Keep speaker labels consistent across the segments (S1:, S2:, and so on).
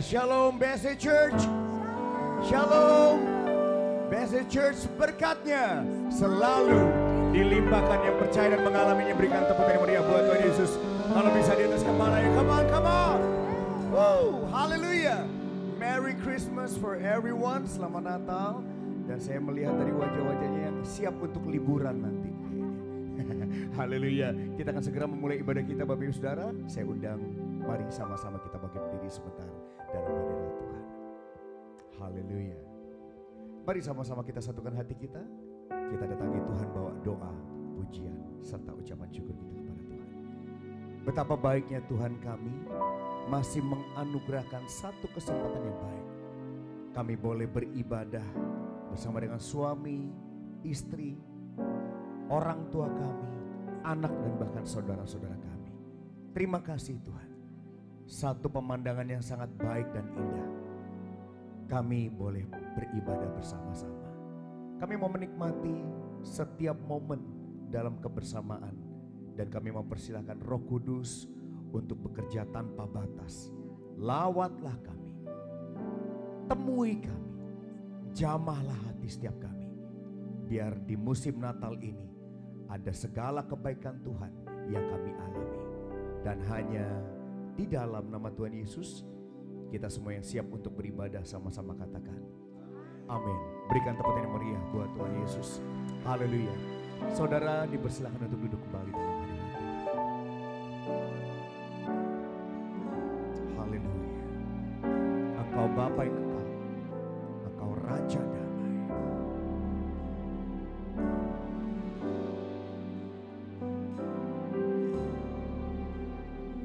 S1: Shalom BSD Church. Shalom BSD Church, berkatnya selalu dilimpahkan. Yang percaya dan mengalaminya berikan tepuk tangan meriah buat Tuhan Yesus. Kalau bisa di atas kepala ya, come on, come on. Woo, haleluya. Merry Christmas for everyone, selamat Natal. Dan saya melihat dari wajah-wajahnya yang siap untuk liburan nanti. Haleluya. Kita akan segera memulai ibadah kita Bapak Ibu Saudara. Saya undang, mari sama-sama kita bangkit berdiri sebentar dalam hadirat Tuhan. Haleluya. Mari sama-sama kita satukan hati kita. Kita datangi Tuhan bawa doa, pujian, serta ucapan syukur kita kepada Tuhan. Betapa baiknya Tuhan kami masih menganugerahkan satu kesempatan yang baik. Kami boleh beribadah bersama dengan suami, istri, orang tua kami, anak dan bahkan saudara-saudara kami. Terima kasih Tuhan. Satu pemandangan yang sangat baik dan indah. Kami boleh beribadah bersama-sama. Kami mau menikmati setiap momen dalam kebersamaan. Dan kami mempersilahkan Roh Kudus untuk bekerja tanpa batas. Lawatlah kami. Temui kami. Jamahlah hati setiap kami. Biar di musim Natal ini ada segala kebaikan Tuhan yang kami alami. Dan hanya di dalam nama Tuhan Yesus, kita semua yang siap untuk beribadah sama-sama katakan amin. Berikan tepuk tangan meriah buat Tuhan Yesus. Haleluya. Saudara dipersilakan untuk duduk kembali dalam hadirat Tuhan. Haleluya. Engkau Bapa yang kekal, Engkau Raja damai.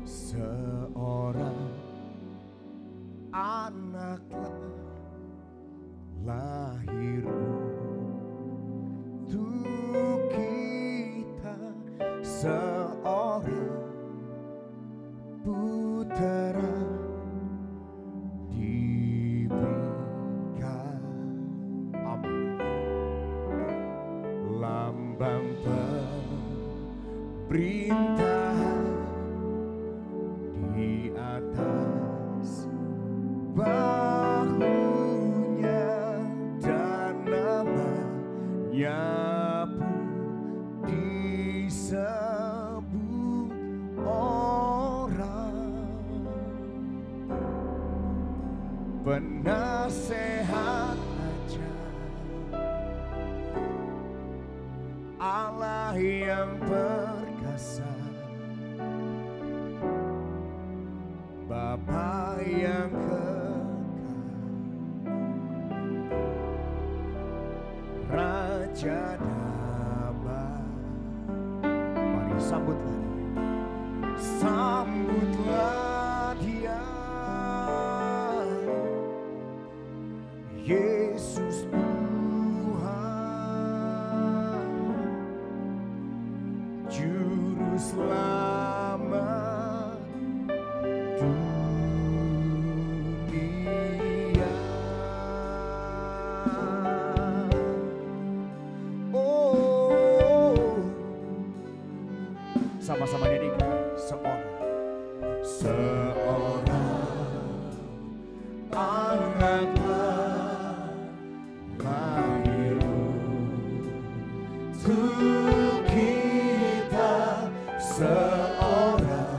S1: Seorang anak lahir untuk kita, seorang putera diberikan. Amin. Lambang pemerintahan di atas bahunya, dan namanya pun disebut orang penasehat ajaib, Allah yang perkasa, Bapa yang Raja damai. Mari sambutlah dia. Sambutlah dia. Yesus Tuhan, Juru Selamat dunia. Sama-sama nyanyikan. Seorang anak lahir untuk kita, seorang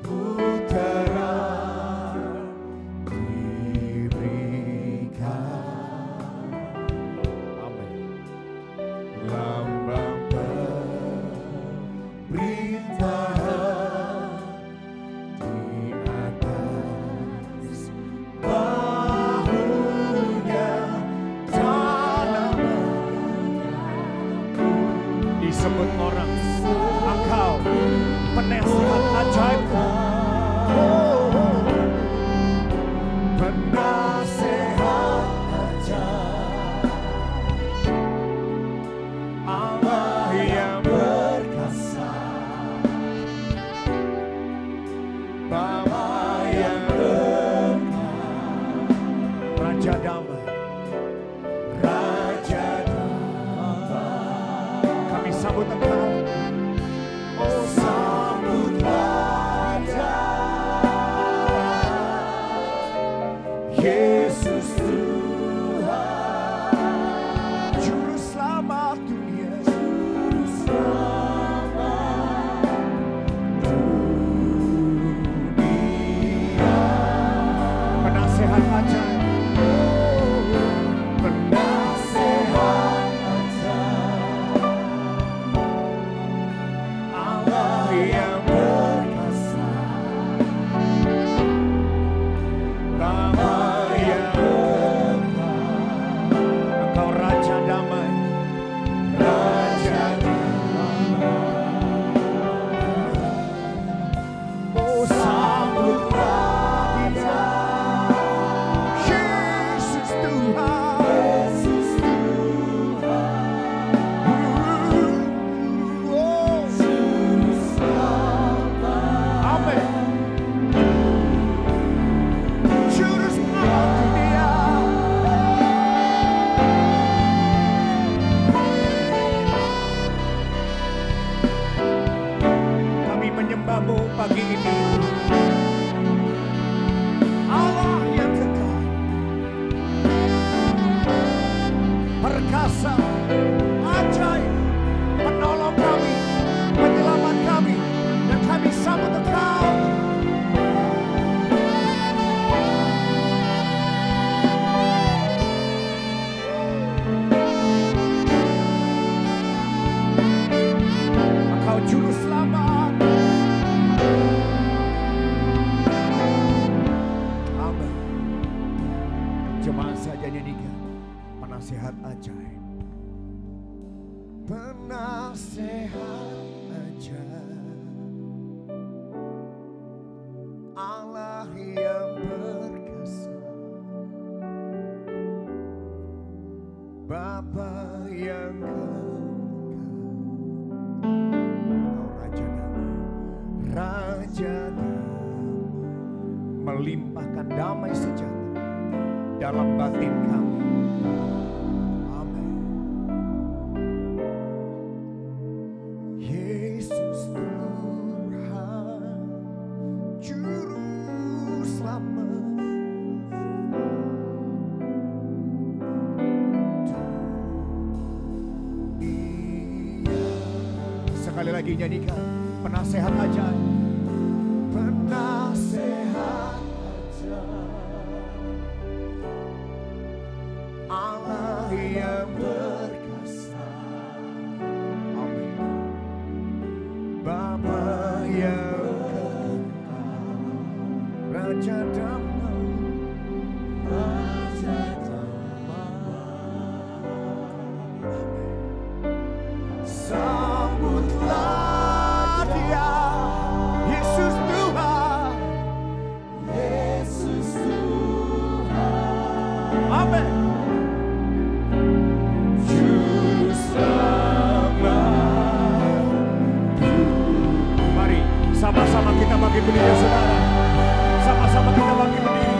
S1: putera diberikan. Amin. Lambang pemerintahan di atas bahunya, dalamnya disebut orang. Engkau penasehat ajaib, penasehat ajaib, Allah yang perkasa, Bapa yang berkat, Raja damai, Raja damai. Kami sambut Engkau. Oh, sambutlah Dia. kuasa, ajaib, penolong kami, penyelamat kami, dan kami sambut Engkau. Engkau juru selamat. Amin. Jemaat saja nyanyikan penasehat ajaib. Penasehat ajaib, Allah yang perkasa, Bapa yang kekal, Engkau Raja Damai, Raja Damai, melimpahkan damai sejahtera dalam batin kami. Sekali lagi nyanyikan penasehat ajaib. Penasehat ajaib, Allah yang perkasa, amin. Bapa yang kekal, Raja Damai, Raja Damai, sambutlah Dia, Yesus Tuhan, Yesus Tuhan, amin. Juru selamat. Mari sama-sama kita bangkit berdiri, saudara. Sama-sama kita bangkit berdiri.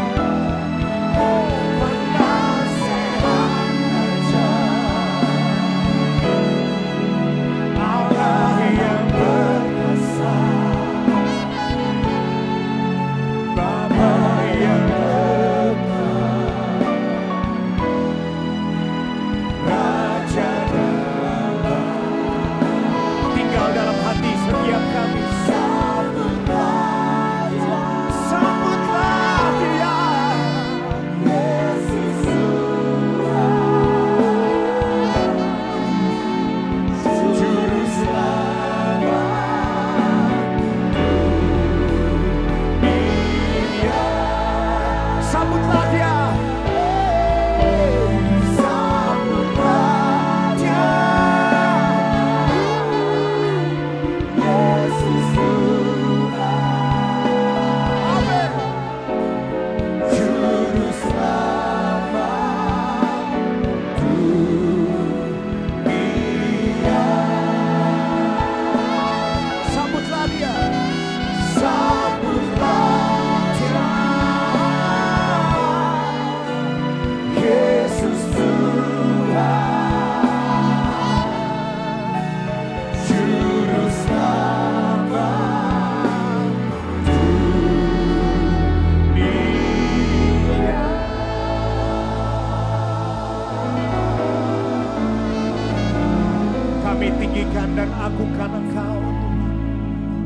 S1: Kami tinggikan dan agungkan Engkau,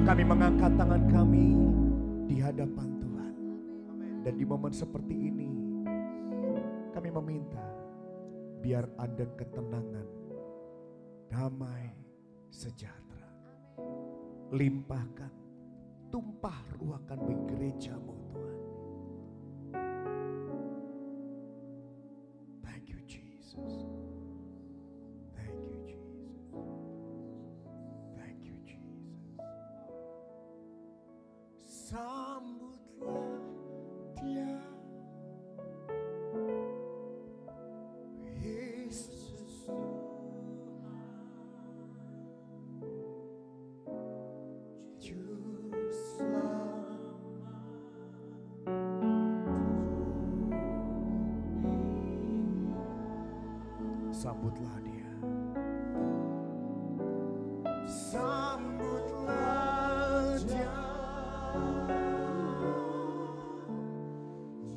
S1: kami mengangkat tangan kami di hadapan Tuhan. Dan di momen seperti ini, kami meminta biar ada ketenangan, damai, sejahtera. Limpahkan, tumpah ruahkan bagi gereja-Mu Tuhan. Thank you Jesus. Thank you Jesus. Thank you Jesus. Sambutlah Dia, Yesus Tuhan, Juru Selamat dunia. Sambutlah Dia. Sambutlah Dia,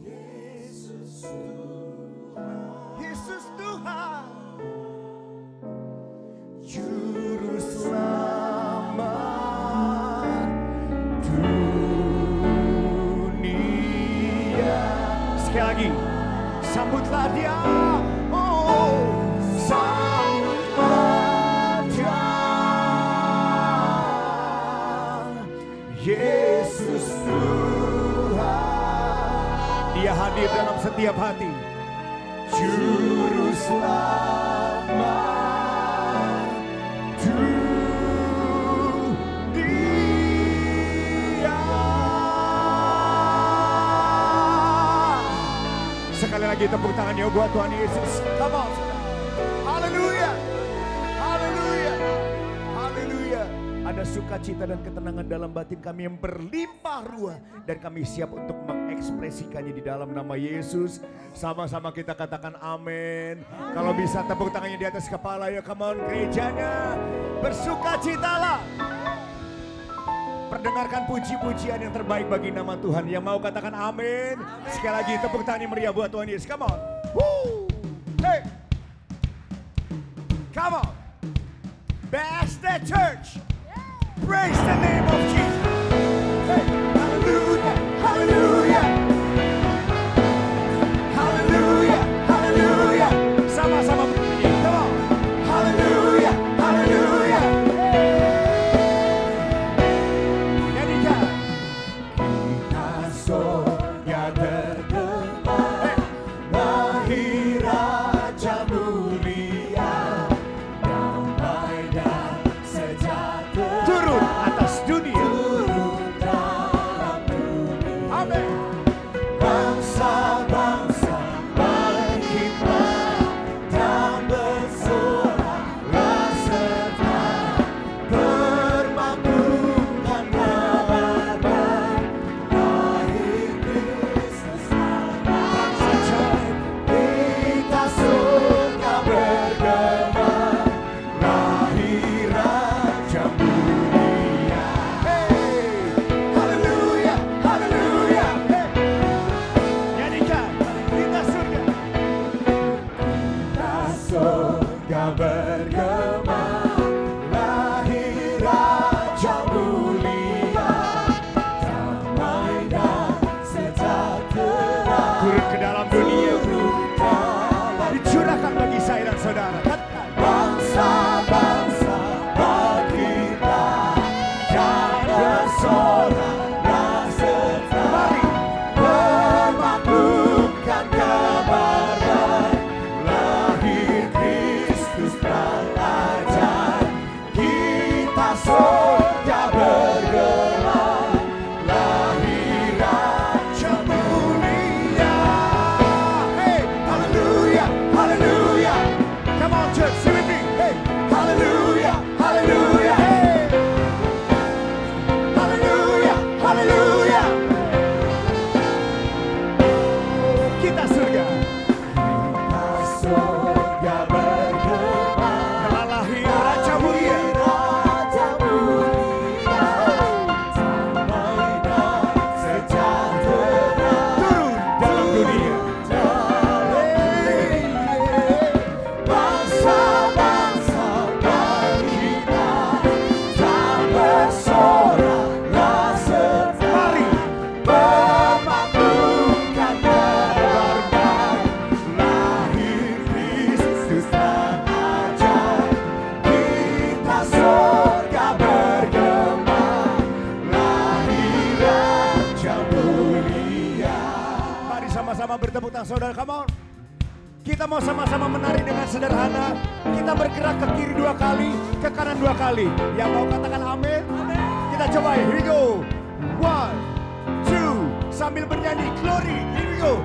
S1: Yesus Tuhan, Yesus Tuhan, setiap hati. Juru selamat dunia. Sekali lagi tepuk tangannya buat Tuhan Yesus. Come on. Haleluya. Haleluya. Haleluya. Ada sukacita dan ketenangan dalam batin kami yang berlimpah ruah. Dan kami siap untuk mengekspresikannya di dalam nama Yesus. Sama-sama kita katakan amin. Kalau bisa tepuk tangannya di atas kepala ya, come on gerejanya. Bersukacitalah. Perdengarkan puji-pujian yang terbaik bagi nama Tuhan. Yang mau katakan amin. Sekali lagi tepuk tangan yang meriah buat Tuhan Yesus. Come on. Woo. Hey. Come on. Bethesda Church. Praise the name of Jesus. Hey. Hallelujah. Hallelujah. Hallelujah. Hallelujah. Sama-sama bernyanyi. Come on. Hallelujah. Hallelujah. Nyanyikan. Kita surga bergema. Lahir Raja mulia. Damai dan sejahtera. Turun atas dunia. Turun dalam dunia. Amin. Bangsa-bangsa berkhidmat dan bersoraklah serta bermakmurkan kabar baik. Lahir Kristus anak ajaib. Kita surga bergema. Lahir Raja mulia. Hey, haleluya, haleluya. Hey. Nyanyikan, kita surga. Kita surga bergema. Lahir Raja mulia. Damai dan sejahtera. Turun ke dalam dunia. Dicurahkan bagi saya dan saudara. Katakan. Bangsa-bangsa berkhidmat dan bersoraklah serta. Mari bermakmurkan kabar baik. Lahir Kristus dan ajaib. Kita surga bergema. Lahir Raja mulia. Hey, hallelujah, hallelujah. Come on church, sing with me. Hey, hallelujah, hallelujah. Hey. Hallelujah, hallelujah. Kita surga. Kita surga bergema. Telah lahir Raja mulia. Raja mulia. Damai dan sejahtera. Turun dalam dunia. Bangsa-bangsa berkhidmat dan bersoraklah serta. Mari bermakmurkan kabar baik. Lahir Kristus dan ajaib. Kita surga bergema. Lahir Raja mulia. Mari sama-sama bertepuk tangan saudara, come on. Kita mau sama-sama menari dengan sederhana. Kita bergerak ke kiri 2 kali, ke kanan 2 kali. Yang mau katakan amin? Kita coba, here we go. 1, 2, sambil bernyanyi glory, here we go.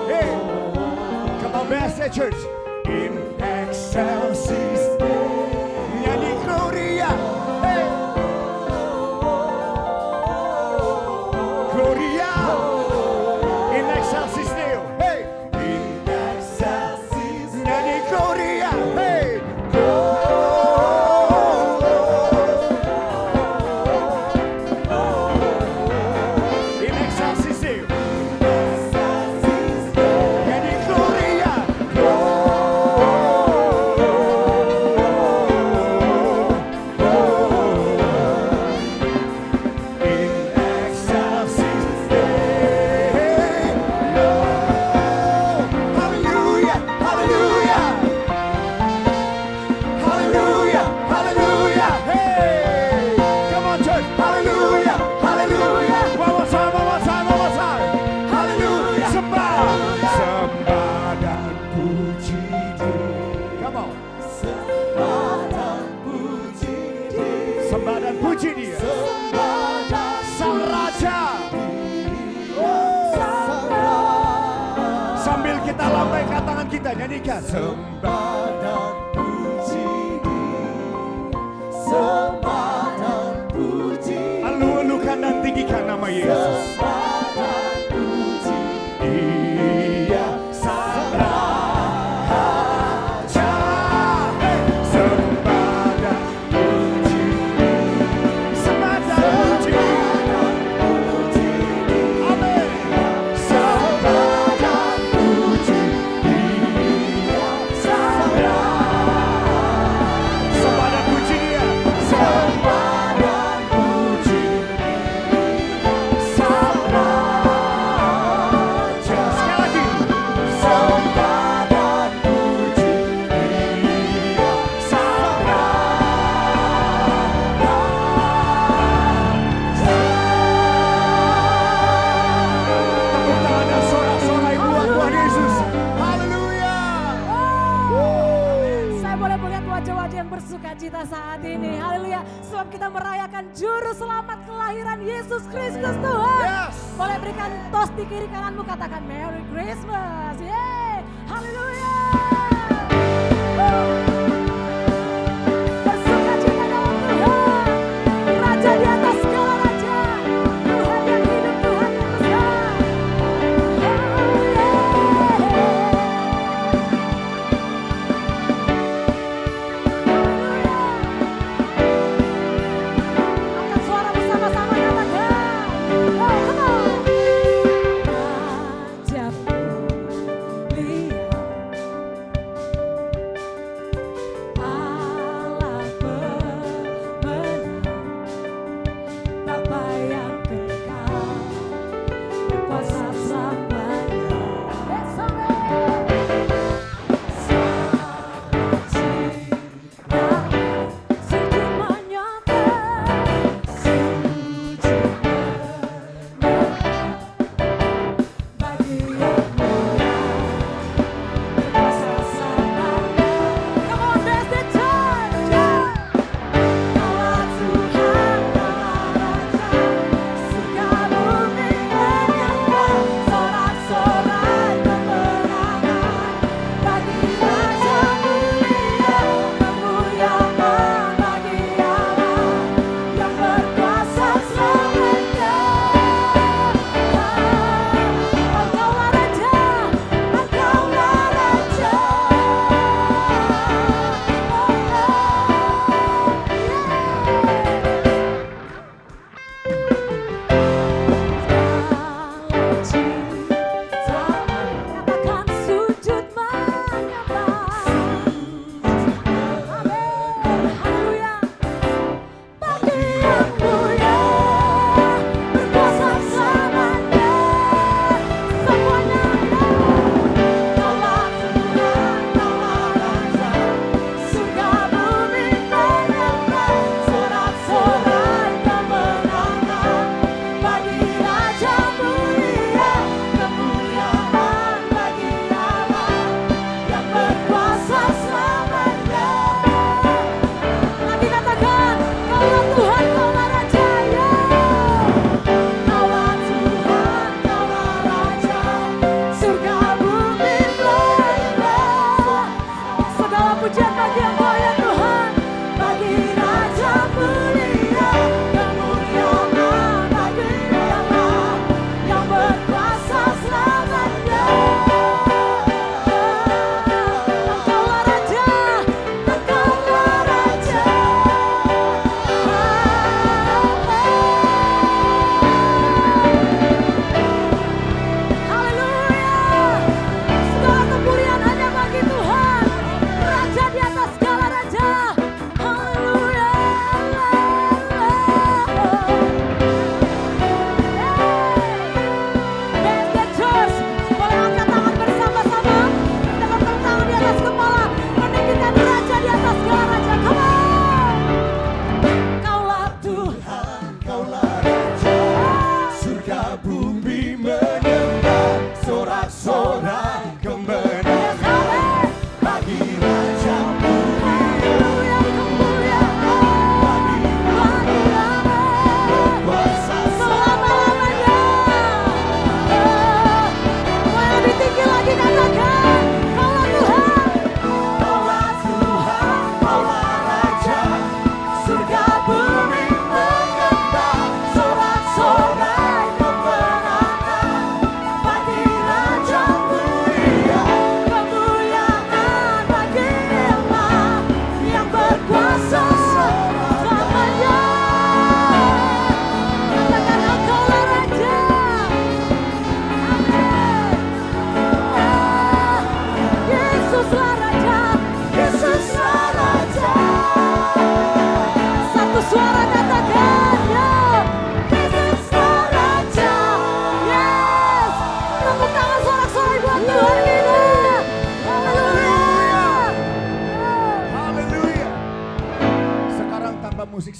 S1: Hey, come on Bethesda Church. In excelsis nyanyi Gloria. Hey. Gloria. In excelsis Deo. Hey. In excelsis nyanyi Gloria. Hey. In excelsis Deo. Nyanyi Gloria. Gloria. kita lambaikan tangan kita, nyanyikan. Sembah dan puji, sembah dan puji. Alu-alukan dan tinggikan nama Yesus. Sembah dan puji, Dia Sang Raja. Sembah dan puji, sembah dan puji. Amin. Sembah dan puji, Dia Sang Raja. Sembah dan puji Dia. Sembah dan puji, Sang Raja. Sekali lagi. Sembah dan puji, Dia Sang Raja. Tepuk tangan dan sorak-sorai buat Tuhan Yesus. Haleluya.
S2: Saya boleh melihat wajah-wajah yang bersuka cita saat ini. Haleluya. Sebab kita merayakan juru selamat kelahiran Yesus Kristus Tuhan.
S1: Yes.
S2: Boleh berikan tos di kiri kananmu, katakan Merry Christmas. Yeay. Haleluya. Bersuka cita dalam Tuhan. Raja di atas segala raja. Tuhan yang hidup, Tuhan yang besar. Angkat suara bersama-sama, katakan. Oh, come on. Raja lihat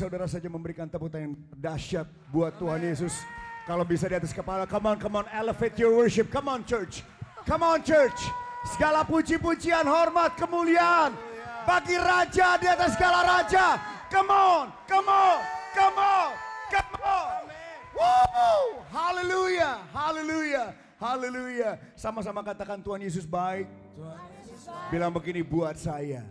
S1: saudara saja memberikan tepuk tangan yang dahsyat buat Tuhan Yesus. Kalau bisa di atas kepala, come on, elevate your worship, come on church. Segala puji-pujian, hormat, kemuliaan bagi Raja di atas segala Raja. Come on. Woo! Haleluya. Sama-sama katakan Tuhan Yesus baik. Bilang begini buat saya.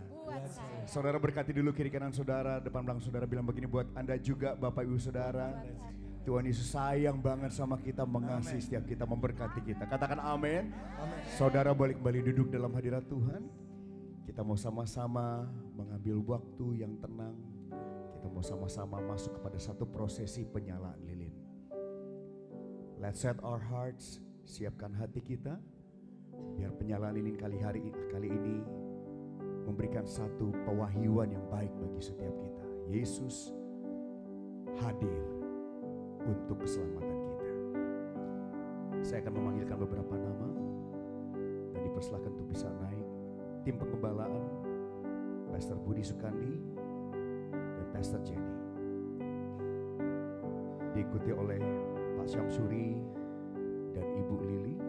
S1: Saudara berkati dulu kiri kanan saudara, depan belakang saudara, bilang begini buat Anda juga Bapak Ibu Saudara. Tuhan Yesus sayang banget sama kita, mengasihi setiap kita, memberkati kita. Katakan amin. Saudara boleh kembali duduk dalam hadirat Tuhan. Kita mau sama-sama mengambil waktu yang tenang. Kita mau sama-sama masuk kepada satu prosesi penyalaan lilin. Let's set our hearts, siapkan hati kita. Biar penyalaan lilin kali ini memberikan satu pewahyuan yang baik bagi setiap kita. Yesus hadir untuk keselamatan kita. Saya akan memanggilkan beberapa nama dan dipersilakan untuk bisa naik. Tim pengembalaan, Pastor Budi Sukandi dan Pastor Jenny. Diikuti oleh Pak Syamsuri dan Ibu Lili.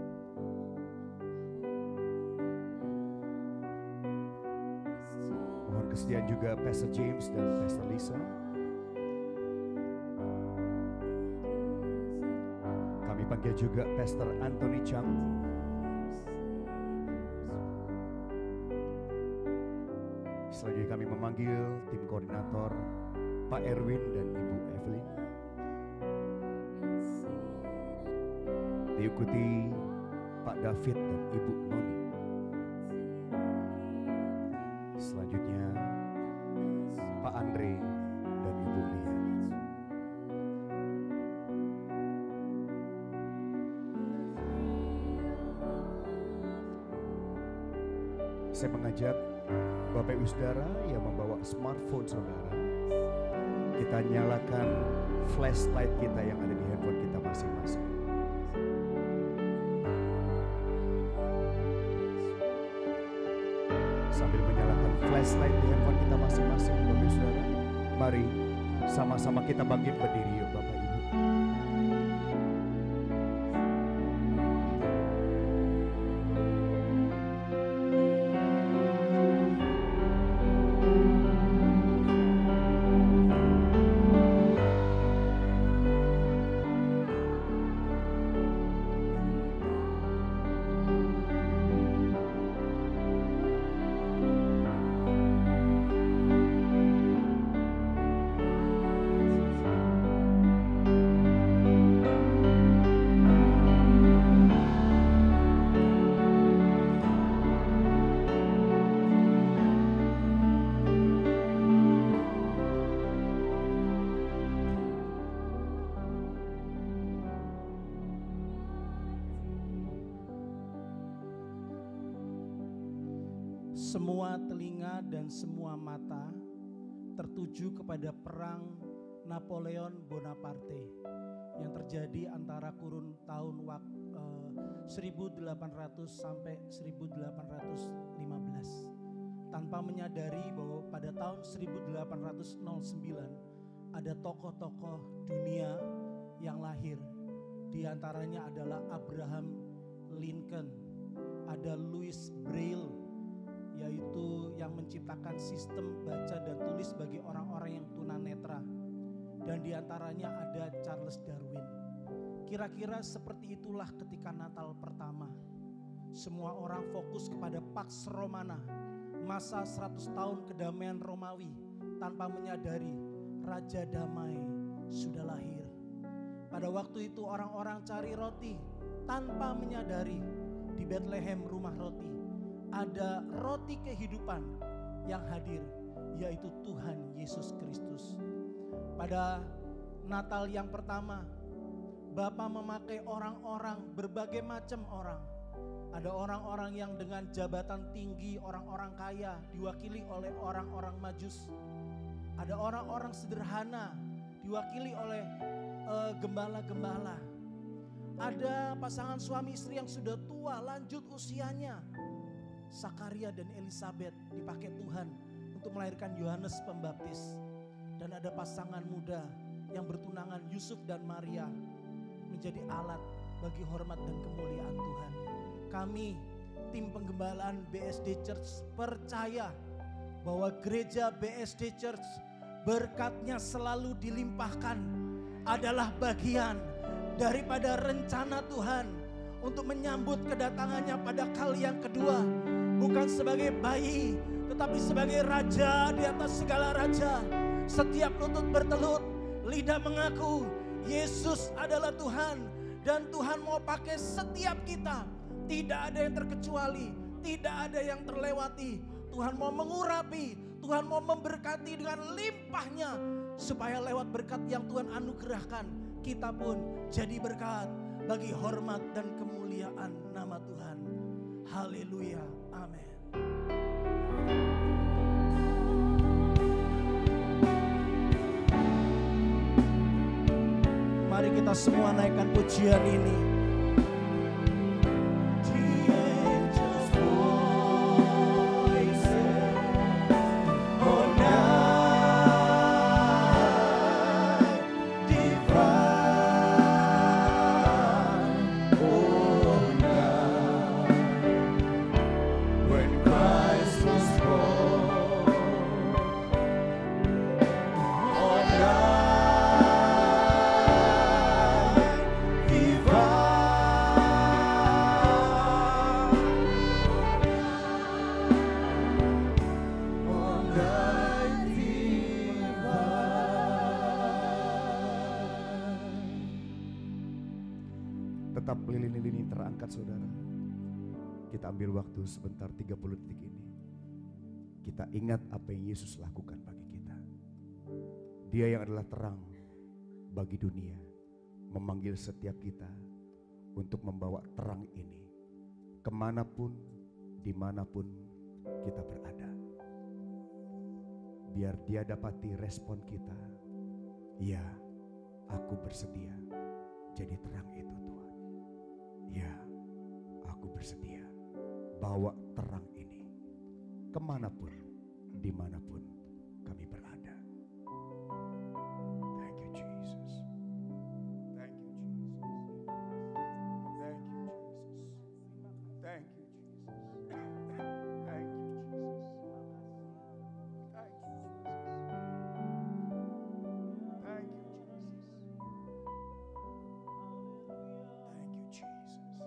S1: Mohon kesediaan juga Pastor James dan Pastor Lisa. Kami panggil juga Pastor Anthony Chang. Selanjutnya kami memanggil tim koordinator Pak Erwin dan Ibu Evelyn. Diikuti Pak David dan Ibu Noni. Selanjutnya Pak Andre dan Ibu Lia. Saya mengajak Bapak Ibu Saudara yang membawa smartphone saudara, kita nyalakan flashlight kita yang ada di handphone kita masing-masing. Sambil menyalakan flashlight di handphone kita masing-masing, Bapak Ibu Saudara, mari sama-sama kita bangkit berdiri yuk Bapak Ibu.
S3: Semua telinga dan semua mata tertuju kepada perang Napoleon Bonaparte yang terjadi antara kurun tahun 1800 sampai 1815. Tanpa menyadari bahwa pada tahun 1809 ada tokoh-tokoh dunia yang lahir. Di antaranya adalah Abraham Lincoln, ada Louis Braille, yaitu yang menciptakan sistem baca dan tulis bagi orang-orang yang tunanetra. Dan diantaranya ada Charles Darwin. Kira-kira seperti itulah ketika Natal pertama. Semua orang fokus kepada Pax Romana, masa 100 tahun kedamaian Romawi, tanpa menyadari Raja Damai sudah lahir. Pada waktu itu orang-orang cari roti tanpa menyadari di Bethlehem rumah roti ada roti kehidupan yang hadir, yaitu Tuhan Yesus Kristus. Pada Natal yang pertama, Bapa memakai orang-orang, berbagai macam orang. Ada orang-orang yang dengan jabatan tinggi, orang-orang kaya, diwakili oleh orang-orang Majus. Ada orang-orang sederhana, diwakili oleh gembala-gembala. Ada pasangan suami istri yang sudah tua, lanjut usianya. Sakaria dan Elisabet dipakai Tuhan untuk melahirkan Yohanes Pembaptis. dan ada pasangan muda yang bertunangan, Yusuf dan Maria, menjadi alat bagi hormat dan kemuliaan Tuhan. Kami tim penggembalaan BSD Church percaya bahwa gereja BSD Church berkatnya selalu dilimpahkan, adalah bagian daripada rencana Tuhan untuk menyambut kedatangannya pada kali yang kedua. Bukan sebagai bayi, tetapi sebagai raja di atas segala raja. Setiap lutut bertelut, lidah mengaku Yesus adalah Tuhan. Dan Tuhan mau pakai setiap kita. Tidak ada yang terkecuali, tidak ada yang terlewati. Tuhan mau mengurapi, Tuhan mau memberkati dengan limpahnya. Supaya lewat berkat yang Tuhan anugerahkan, kita pun jadi berkat bagi hormat dan kemuliaan nama Tuhan. Haleluya, amin. Mari kita semua naikkan pujian ini.
S1: Tetap lilin-lilin ini terangkat saudara. Kita ambil waktu sebentar 30 detik ini. Kita ingat apa yang Yesus lakukan bagi kita. Dia yang adalah terang bagi dunia, memanggil setiap kita untuk membawa terang ini kemanapun, dimanapun kita berada. Biar dia dapati respon kita. Ya, aku bersedia jadi terang itu Tuhan. Ya, aku bersedia bawa terang ini kemanapun, dimanapun kami berada. Thank you Jesus. Thank you Jesus. Thank you Jesus. Thank you Jesus. Thank you Jesus. Thank you Jesus. Thank you Jesus. Thank you Jesus.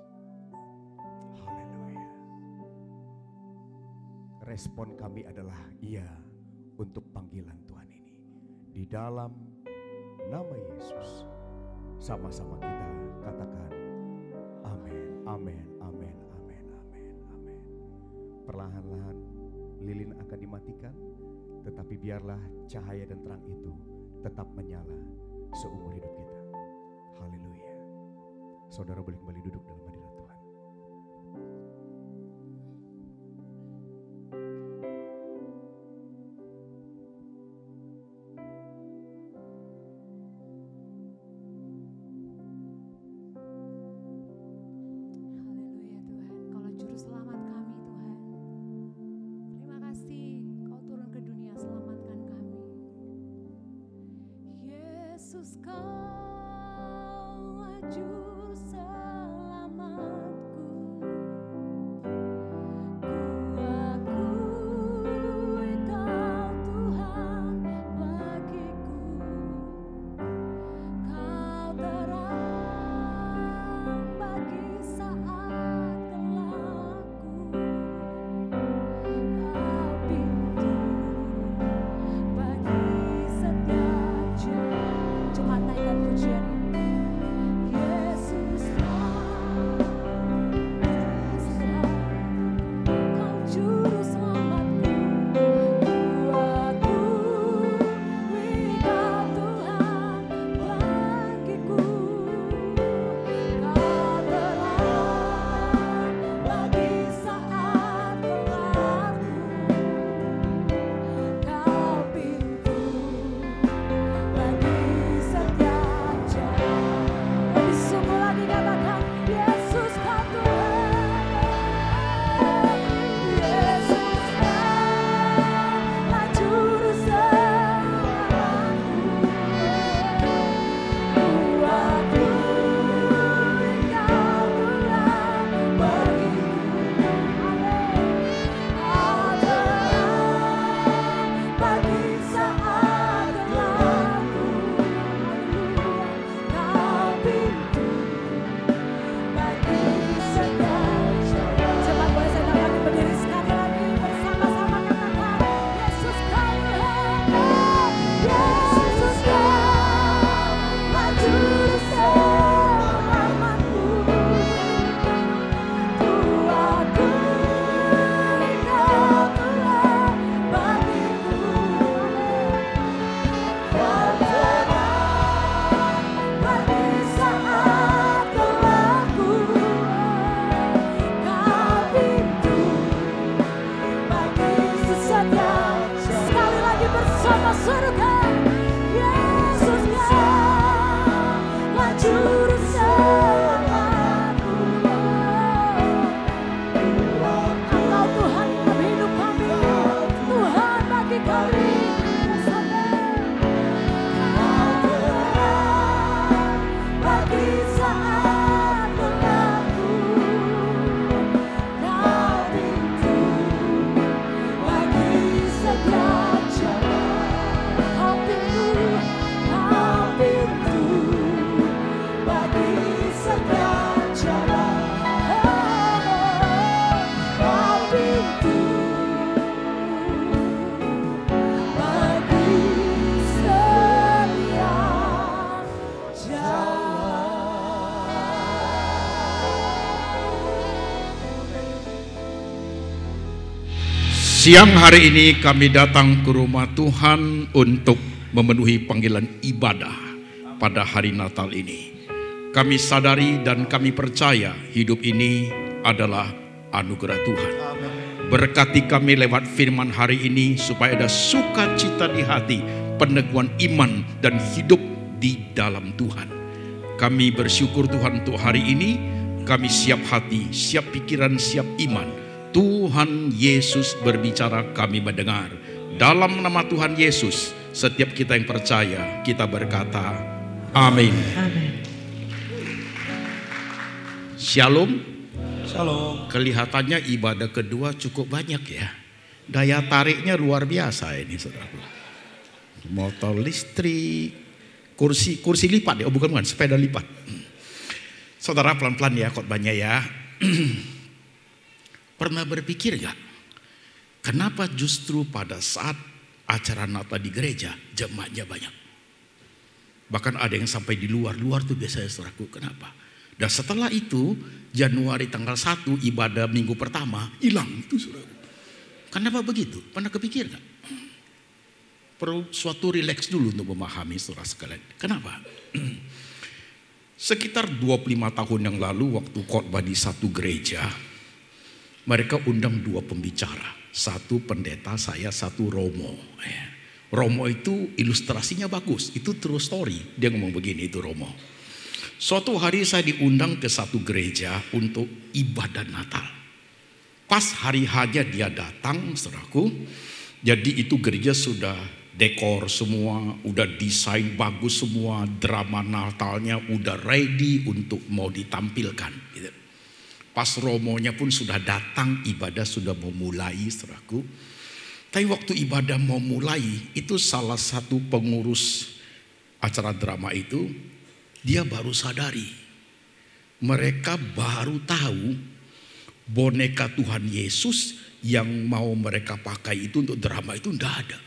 S1: Haleluya. Respon kami adalah iya untuk panggilan Tuhan ini. Di dalam nama Yesus. Sama-sama kita katakan amin, amin, amin, amin, amin, amin. Perlahan-lahan lilin akan dimatikan, tetapi biarlah cahaya dan terang itu tetap menyala seumur hidup kita. Haleluya. Saudara boleh kembali duduk dalam hadirat Tuhan.
S2: Haleluya Tuhan, Kaulah juru selamat kami Tuhan. Terima kasih Kau turun ke dunia selamatkan kami. Yesus Kaulah juru selamat
S4: Siang hari ini kami datang ke rumah Tuhan untuk memenuhi panggilan ibadah pada hari Natal ini. Kami sadari dan kami percaya hidup ini adalah anugerah Tuhan. Berkati kami lewat firman hari ini supaya ada sukacita di hati, peneguhan iman dan hidup di dalam Tuhan. Kami bersyukur Tuhan untuk hari ini. Kami siap hati, siap pikiran, siap iman. Tuhan Yesus berbicara, kami mendengar. Dalam nama Tuhan Yesus, setiap kita yang percaya, kita berkata, amin.
S5: Amin.
S4: Shalom.
S3: Shalom.
S4: Kelihatannya ibadah kedua cukup banyak ya. Daya tariknya luar biasa ini, saudara. Motor listrik, kursi lipat ya, bukan sepeda lipat. Saudara pelan-pelan ya khotbahnya ya. Pernah berpikir gak? Kenapa justru pada saat acara Natal di gereja jemaatnya banyak? Bahkan ada yang sampai di luar tuh biasanya saudaraku. Kenapa? Dan setelah itu Januari tanggal 1 ibadah minggu pertama hilang itu saudaraku. Kenapa begitu? Pernah kepikir gak? Perlu suatu rileks dulu untuk memahami saudara sekalian. Kenapa? Sekitar 25 tahun yang lalu waktu khotbah di satu gereja, mereka undang 2 pembicara. Satu pendeta saya, satu Romo. Romo itu ilustrasinya bagus, itu true story. Dia ngomong begini, itu Romo. Suatu hari saya diundang ke satu gereja untuk ibadah Natal. Pas hari hanya dia datang, saudaraku. Jadi itu gereja sudah dekor semua, udah desain bagus semua, drama Natalnya udah ready untuk mau ditampilkan. Gitu. Pas Romonya pun sudah datang, ibadah sudah mau mulai, saudaraku. Tapi waktu ibadah mau mulai, itu salah satu pengurus acara drama itu, dia baru sadari. Mereka baru tahu boneka Tuhan Yesus yang mau mereka pakai itu untuk drama itu enggak ada.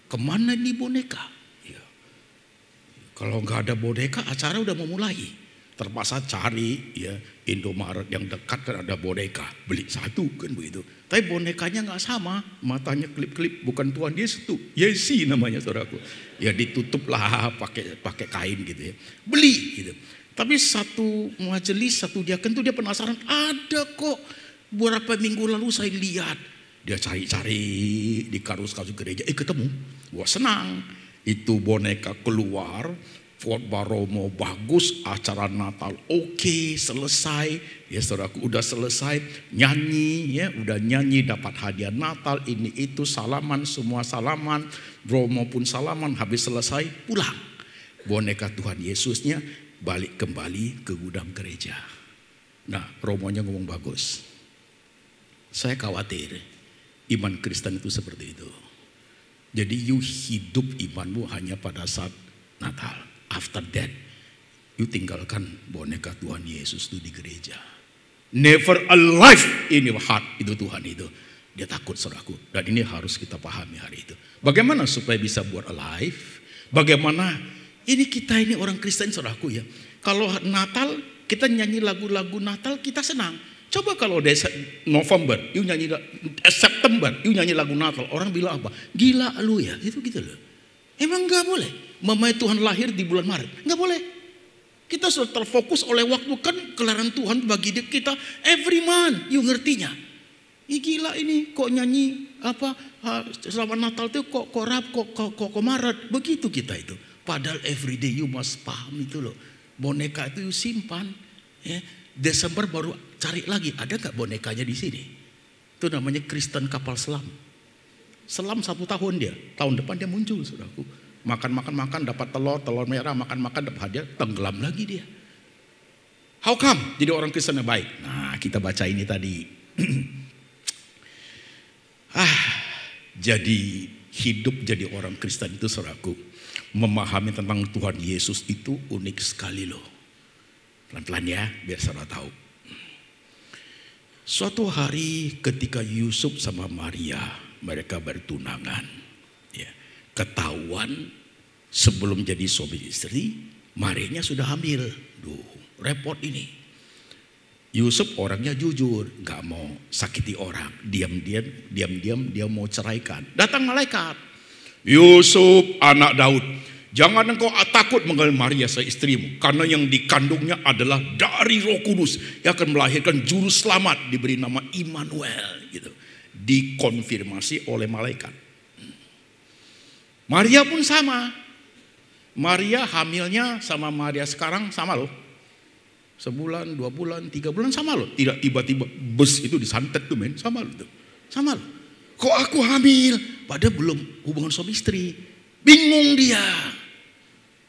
S4: Kemana nih boneka? Ya. Kalau nggak ada boneka, acara udah mau mulai. Terpaksa cari ya Indomaret yang dekat kan ada boneka, beli satu kan begitu. Tapi bonekanya nggak sama, matanya klip-klip, bukan Tuhan Yesus tuh, Yesi namanya saudaraku. Ya ditutup lah pakai kain gitu ya, beli gitu. Tapi satu majelis, satu diaken tuh dia penasaran, ada kok beberapa minggu lalu saya lihat. Dia cari-cari di kardus-kardus gereja, ketemu. Wah senang, itu boneka keluar, khotbah Romo bagus, acara Natal oke, selesai. Ya saudaraku udah selesai, nyanyi ya, udah nyanyi dapat hadiah Natal, ini itu salaman, semua salaman. Romo pun salaman, habis selesai pulang. Boneka Tuhan Yesusnya balik kembali ke gudang gereja. Nah Romonya ngomong bagus. Saya khawatir iman Kristen itu seperti itu. Jadi you hidup imanmu hanya pada saat Natal. After that, you tinggalkan boneka Tuhan Yesus itu di gereja. Never alive in your heart, itu Tuhan itu. Dia takut saudaraku. Dan ini harus kita pahami hari itu. Bagaimana supaya bisa buat alive? Bagaimana ini kita ini orang Kristen saudaraku ya. Kalau Natal kita nyanyi lagu-lagu Natal kita senang. Coba kalau November, you nyanyi September, you nyanyi lagu Natal, orang bilang apa? Gila lu ya, itu gitu loh. Emang nggak boleh. Mamanya Tuhan lahir di bulan Maret, nggak boleh. Kita sudah terfokus oleh waktu, kan kelahiran Tuhan bagi kita every month, you ngertinya. Ih gila ini, kok nyanyi apa? Selamat Natal tuh kok Maret, begitu kita itu. Padahal everyday you must paham itu loh. Boneka itu you simpan, ya. Desember baru cari lagi, ada gak bonekanya di sini? Itu namanya Kristen kapal selam. Selam 1 tahun dia, tahun depan dia muncul saudaraku. Makan dapat telur merah, makan dapat hadiah, tenggelam lagi dia. How come? Jadi orang Kristen yang baik. Nah kita baca ini tadi. Jadi hidup jadi orang Kristen itu saudaraku, memahami tentang Tuhan Yesus itu unik sekali loh. Pelan-pelan ya, biar saudara tahu. Suatu hari ketika Yusuf sama Maria, mereka bertunangan. Ya, ketahuan sebelum jadi suami istri, Marianya sudah hamil. Duh, repot ini. Yusuf orangnya jujur, gak mau sakiti orang. Diam-diam dia mau ceraikan. Datang malaikat. Yusuf anak Daud, jangan engkau takut mengambil Maria seistrimu, karena yang dikandungnya adalah dari Roh Kudus yang akan melahirkan juru selamat, diberi nama Immanuel. Gitu. Dikonfirmasi oleh malaikat. Maria pun sama. Maria hamilnya sama Maria sekarang sama loh. Sebulan, 2 bulan, 3 bulan sama loh. Tidak tiba-tiba bus itu disantet tuh men. Sama loh tuh. Sama loh. Kok aku hamil? Padahal belum hubungan suami istri. Bingung dia.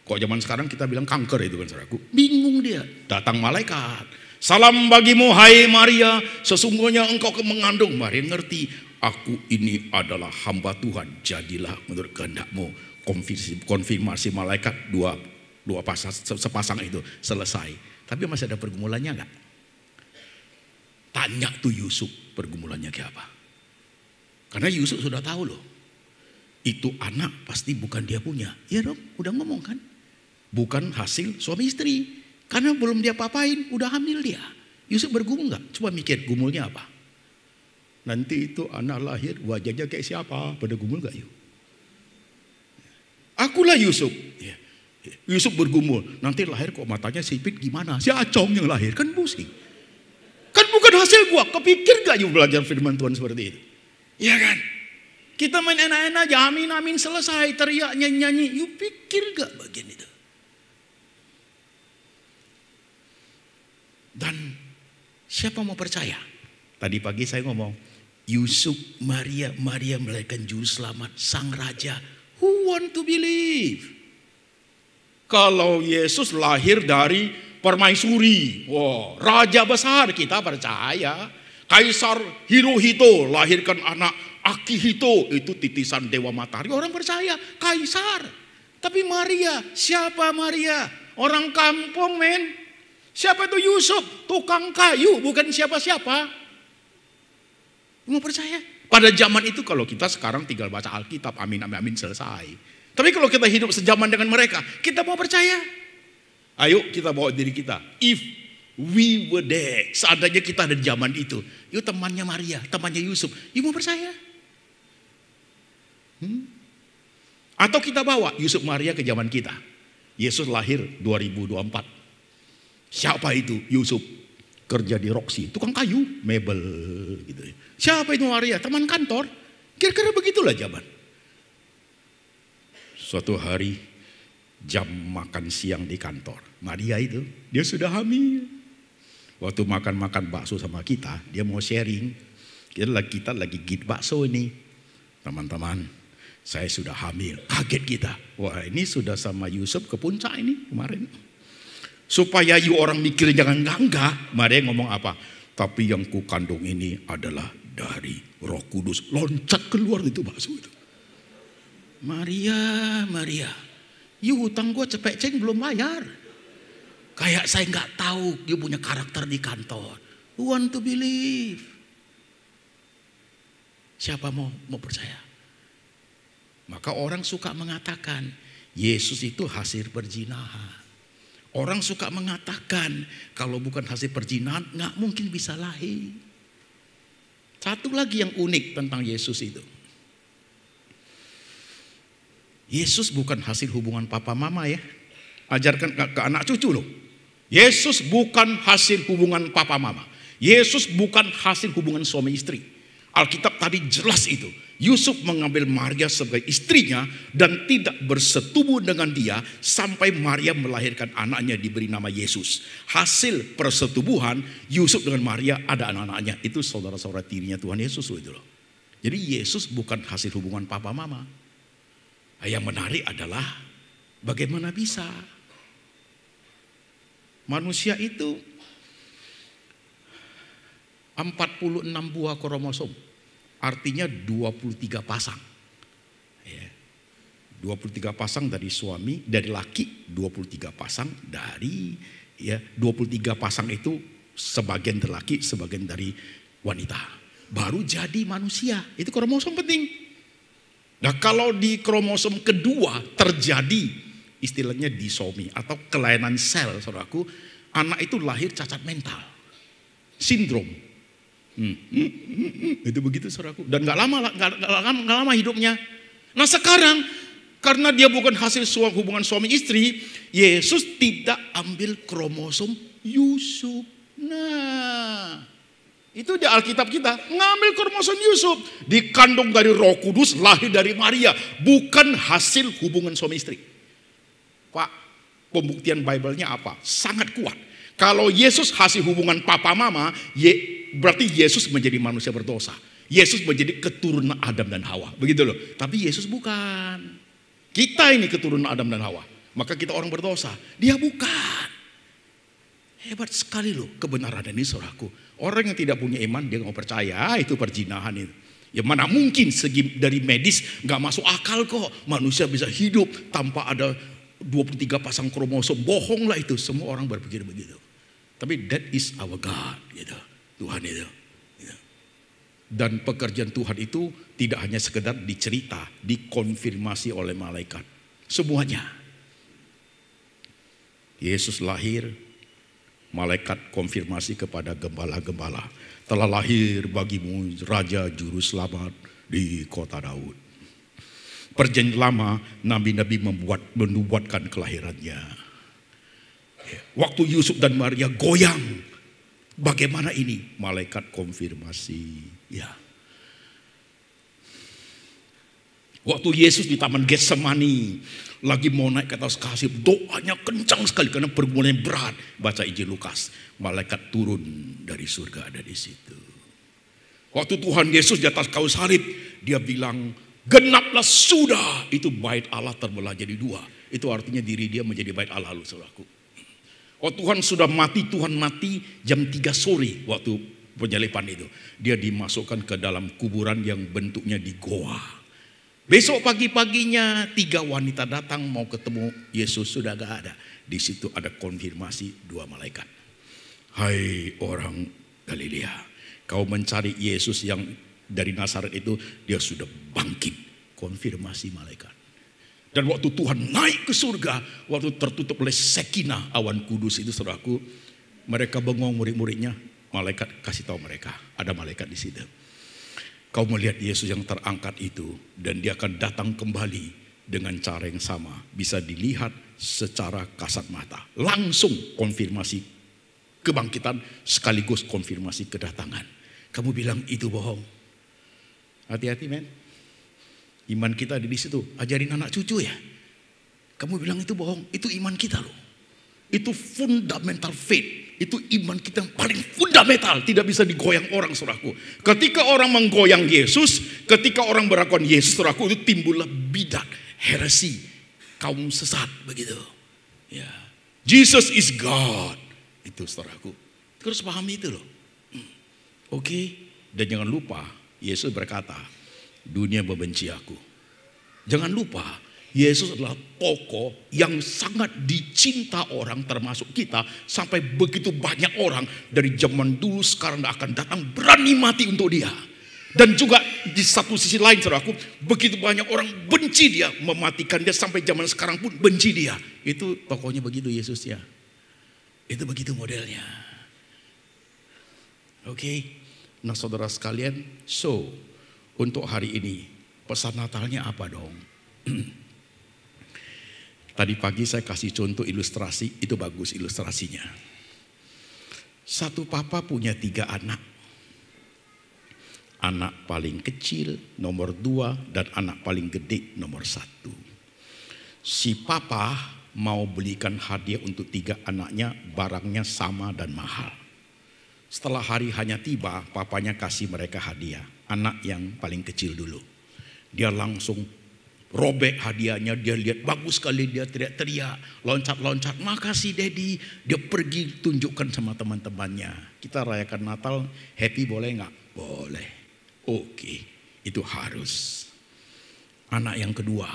S4: Kok zaman sekarang kita bilang kanker itu kan saudaraku. Bingung dia. Datang malaikat. Salam bagimu hai Maria. Sesungguhnya engkau mengandung. Maria ngerti. Aku ini adalah hamba Tuhan. Jadilah menurut kehendakmu. Konfirmasi malaikat dua sepasang itu selesai. Tapi masih ada pergumulannya enggak? Tanya tuh Yusuf pergumulannya kayak apa. Karena Yusuf sudah tahu loh. Itu anak pasti bukan dia punya. Iya dong, udah ngomong kan. Bukan hasil suami istri. Karena belum dia papain, udah hamil dia. Yusuf bergumul enggak? Coba mikir gumulnya apa. Nanti itu anak lahir wajahnya kayak siapa? Pada gumul enggak yuk? Akulah Yusuf. Ya. Yusuf bergumul, nanti lahir kok matanya sipit gimana? Si Acong yang lahir, kan pusing. Kan bukan hasil gua, kepikir gak yuk belajar firman Tuhan seperti itu? Iya kan? Kita main enak-enak aja, amin selesai, teriak nyanyi-nyanyi. Yuk pikir gak bagian itu? Dan siapa mau percaya? Tadi pagi saya ngomong, Yusuf, Maria melahirkan juru selamat, sang raja. Who want to believe? Kalau Yesus lahir dari permaisuri, wow, raja besar, kita percaya. Kaisar Hirohito lahirkan anak Akihito, itu titisan Dewa Matahari, orang percaya. Kaisar. Tapi Maria, siapa Maria? Orang kampung men. Siapa itu Yusuf? Tukang kayu, bukan siapa-siapa. Mau percaya? Pada zaman itu kalau kita sekarang tinggal baca Alkitab, amin selesai. Tapi kalau kita hidup sejaman dengan mereka, kita mau percaya? Ayo kita bawa diri kita. If we were there, seandainya kita ada di zaman itu, yuk temannya Maria, temannya Yusuf, yuk mau percaya? Atau kita bawa Yusuf Maria ke zaman kita. Yesus lahir 2024. Siapa itu Yusuf? Kerja di Roxy, tukang kayu, mebel gitu. Siapa itu Maria? Teman kantor. Kira-kira begitulah zaman. Suatu hari jam makan siang di kantor, Maria itu dia sudah hamil. Waktu makan bakso sama kita, dia mau sharing. Kita lagi gigit bakso ini. Teman-teman, saya sudah hamil. Kaget kita. Wah, ini sudah sama Yusuf ke puncak ini kemarin. Supaya you orang mikir jangan enggak. Maria ngomong apa? Tapi yang ku kandung ini adalah dari Roh Kudus. Loncat keluar itu bakso itu. Maria, you hutang gue cepek-ceng belum bayar. Kayak saya nggak tahu you punya karakter di kantor. Who want to believe? Siapa mau percaya? Maka orang suka mengatakan Yesus itu hasil perzinahan. Orang suka mengatakan kalau bukan hasil perzinahan nggak mungkin bisa lahir. Satu lagi yang unik tentang Yesus itu. Yesus bukan hasil hubungan papa mama ya. Ajarkan ke anak cucu loh. Yesus bukan hasil hubungan papa mama. Yesus bukan hasil hubungan suami istri. Alkitab tadi jelas itu. Yusuf mengambil Maria sebagai istrinya dan tidak bersetubuh dengan dia sampai Maria melahirkan anaknya diberi nama Yesus. Hasil persetubuhan Yusuf dengan Maria ada anak-anaknya. Itu saudara-saudara tirinya Tuhan Yesus loh itu loh. Jadi Yesus bukan hasil hubungan papa mama. Yang menarik adalah bagaimana bisa manusia itu 46 buah kromosom, artinya 23 pasang. 23 pasang dari suami, dari laki, 23 pasang dari 23 pasang itu sebagian dari laki, sebagian dari wanita. Baru jadi manusia. Itu kromosom penting. Nah kalau di kromosom kedua terjadi istilahnya disomi atau kelainan sel, saudaraku, anak itu lahir cacat mental. sindrom. Itu begitu saudaraku. Dan gak lama hidupnya. Nah sekarang karena dia bukan hasil hubungan suami istri, Yesus tidak ambil kromosom Yusuf. Nah, itu di Alkitab kita, ngambil kromosom Yusuf, dikandung dari Roh Kudus, lahir dari Maria, bukan hasil hubungan suami istri. Pak, pembuktian Bible-nya apa? Sangat kuat. Kalau Yesus hasil hubungan papa mama, berarti Yesus menjadi manusia berdosa. Yesus menjadi keturunan Adam dan Hawa, begitu loh. Tapi Yesus bukan. Kita ini keturunan Adam dan Hawa. Maka kita orang berdosa. Dia bukan. Hebat sekali loh kebenaran ini saudaraku. Orang yang tidak punya iman dia nggak percaya itu perzinahan itu. Ya mana mungkin segi dari medis nggak masuk akal kok. Manusia bisa hidup tanpa ada 23 pasang kromosom. Bohong lah itu. Semua orang berpikir begitu. Tapi that is our God, gitu. Tuhan itu. Gitu. Dan pekerjaan Tuhan itu tidak hanya sekedar dicerita, dikonfirmasi oleh malaikat. Semuanya. Yesus lahir, malaikat konfirmasi kepada gembala-gembala. Telah lahir bagimu Raja Juru Selamat di kota Daud. Perjanjian lama, nabi-nabi menubuatkan kelahirannya. Waktu Yusuf dan Maria goyang, bagaimana ini? Malaikat konfirmasi. Ya. Waktu Yesus di Taman Getsemani lagi mau naik ke atas kasih, doanya kencang sekali karena pergumulannya berat. Baca Injil Lukas, malaikat turun dari surga ada di situ. Waktu Tuhan Yesus di atas kayu salib, dia bilang, genaplah sudah. Itu bait Allah terbelah jadi dua. Itu artinya diri dia menjadi bait Allah, saudaraku. Oh Tuhan sudah mati, Tuhan mati jam 3 sore waktu penyalipan itu. Dia dimasukkan ke dalam kuburan yang bentuknya di goa. Besok pagi-paginya 3 wanita datang mau ketemu Yesus, sudah gak ada. Di situ ada konfirmasi 2 malaikat. Hai orang Galilea, kau mencari Yesus yang dari Nazaret itu, dia sudah bangkit. Konfirmasi malaikat. Dan waktu Tuhan naik ke surga, waktu tertutup oleh Sekinah awan kudus itu saudaraku, mereka bengong murid-muridnya, malaikat kasih tahu mereka, ada malaikat di situ. Kau melihat Yesus yang terangkat itu dan dia akan datang kembali dengan cara yang sama, bisa dilihat secara kasat mata. Langsung konfirmasi kebangkitan sekaligus konfirmasi kedatangan. Kamu bilang itu bohong. Hati-hati men. Iman kita ada di situ. Ajarin anak cucu ya. Kamu bilang itu bohong. Itu iman kita loh. Itu fundamental faith. Itu iman kita yang paling fundamental. Tidak bisa digoyang orang saudaraku. Ketika orang menggoyang Yesus. Ketika orang berakuan Yesus saudaraku. Itu timbullah bidat, heresi, kaum sesat begitu. Ya. Jesus is God. Itu saudaraku. Terus pahami itu loh. Oke. Dan jangan lupa. Yesus berkata. Dunia membenci aku. Jangan lupa, Yesus adalah tokoh yang sangat dicinta orang termasuk kita. Sampai begitu banyak orang dari zaman dulu sekarang akan datang berani mati untuk dia. Dan juga di satu sisi lain saudaraku, begitu banyak orang benci dia, mematikan dia sampai zaman sekarang pun benci dia. Itu tokohnya begitu Yesus ya. Itu begitu modelnya. Oke. Nah saudara sekalian, untuk hari ini pesan Natalnya apa dong? Tadi pagi saya kasih contoh ilustrasi, itu bagus ilustrasinya. Satu papa punya 3 anak. Anak paling kecil nomor 2 dan anak paling gede nomor 1. Si papa mau belikan hadiah untuk 3 anaknya, barangnya sama dan mahal. Setelah hari hanya tiba, papanya kasih mereka hadiah. Anak yang paling kecil dulu. Dia langsung robek hadiahnya. Dia lihat bagus sekali. Dia teriak-teriak. Loncat-loncat. Makasih Daddy. Dia pergi tunjukkan sama teman-temannya. Kita rayakan Natal. Happy boleh gak? Boleh. Oke. Itu harus. Anak yang kedua.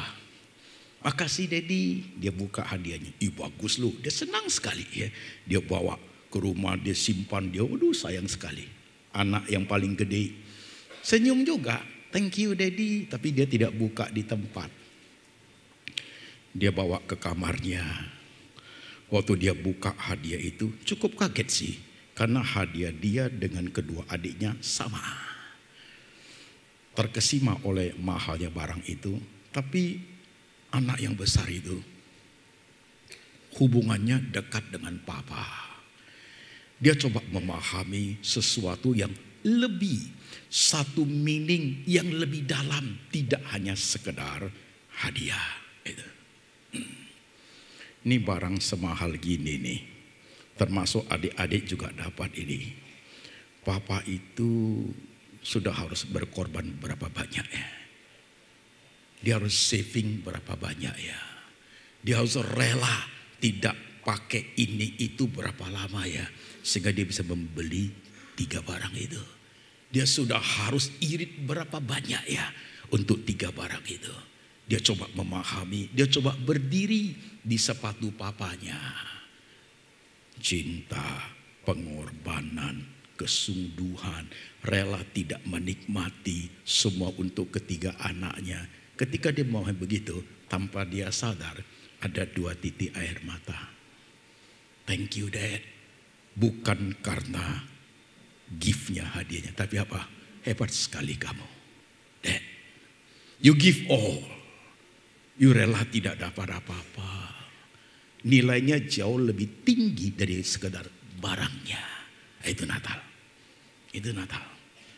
S4: Makasih Daddy. Dia buka hadiahnya. Ih bagus lu. Dia senang sekali ya. Dia bawa ke rumah. Dia simpan. Dia waduh sayang sekali. Anak yang paling gede. Senyum juga, thank you Daddy. Tapi dia tidak buka di tempat. Dia bawa ke kamarnya. Waktu dia buka hadiah itu cukup kaget sih. Karena hadiah dia dengan kedua adiknya sama. Terkesima oleh mahalnya barang itu. Tapi anak yang besar itu hubungannya dekat dengan papa. Dia coba memahami sesuatu yang lebih, satu meaning yang lebih dalam, tidak hanya sekedar hadiah. Ini barang semahal gini nih, termasuk adik-adik juga dapat ini. Papa itu sudah harus berkorban berapa banyak ya. Dia harus saving berapa banyak ya. Dia harus rela tidak pakai ini itu berapa lama ya. Sehingga dia bisa membeli 3 barang itu. Dia sudah harus irit berapa banyak ya untuk 3 barang itu. Dia coba memahami, dia coba berdiri di sepatu papanya. Cinta, pengorbanan, kesungguhan, rela tidak menikmati semua untuk ketiga anaknya. Ketika dia mau begitu, tanpa dia sadar ada 2 titik air mata. Thank you Dad. Bukan karena gift-nya, hadiahnya, tapi apa? Hebat sekali kamu. Dad, you give all. You rela tidak dapat apa-apa. Nilainya jauh lebih tinggi dari sekedar barangnya. Itu Natal. Itu Natal.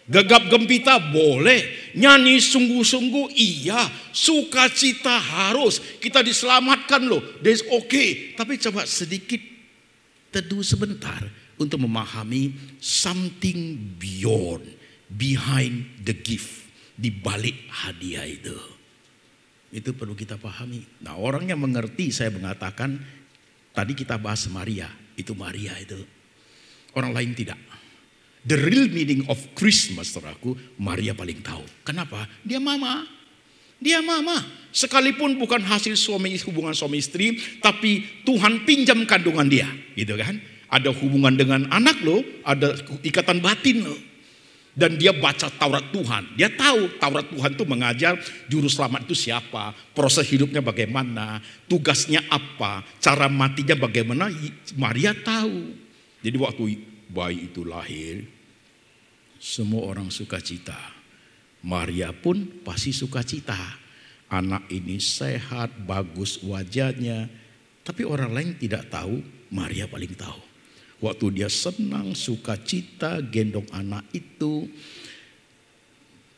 S4: Gegap gempita boleh, nyanyi sungguh-sungguh iya, sukacita harus, kita diselamatkan loh, that's okay. Tapi coba sedikit teduh sebentar untuk memahami something beyond, behind the gift, di balik hadiah itu. Itu perlu kita pahami. Nah, orang yang mengerti, saya mengatakan tadi kita bahas Maria, itu Maria itu. Orang lain tidak. The real meaning of Christmas, saudaraku, Maria paling tahu. Kenapa? Dia mama. Dia mama. Sekalipun bukan hasil hubungan suami istri, tapi Tuhan pinjam kandungan dia, gitu kan? Ada hubungan dengan anak lo, ada ikatan batin lo. Dan dia baca Taurat Tuhan. Dia tahu Taurat Tuhan itu mengajar juru selamat itu siapa, proses hidupnya bagaimana, tugasnya apa, cara matinya bagaimana. Maria tahu. Jadi waktu bayi itu lahir, semua orang sukacita. Maria pun pasti sukacita. Anak ini sehat, bagus wajahnya. Tapi orang lain tidak tahu, Maria paling tahu. Waktu dia senang, sukacita, gendong anak itu,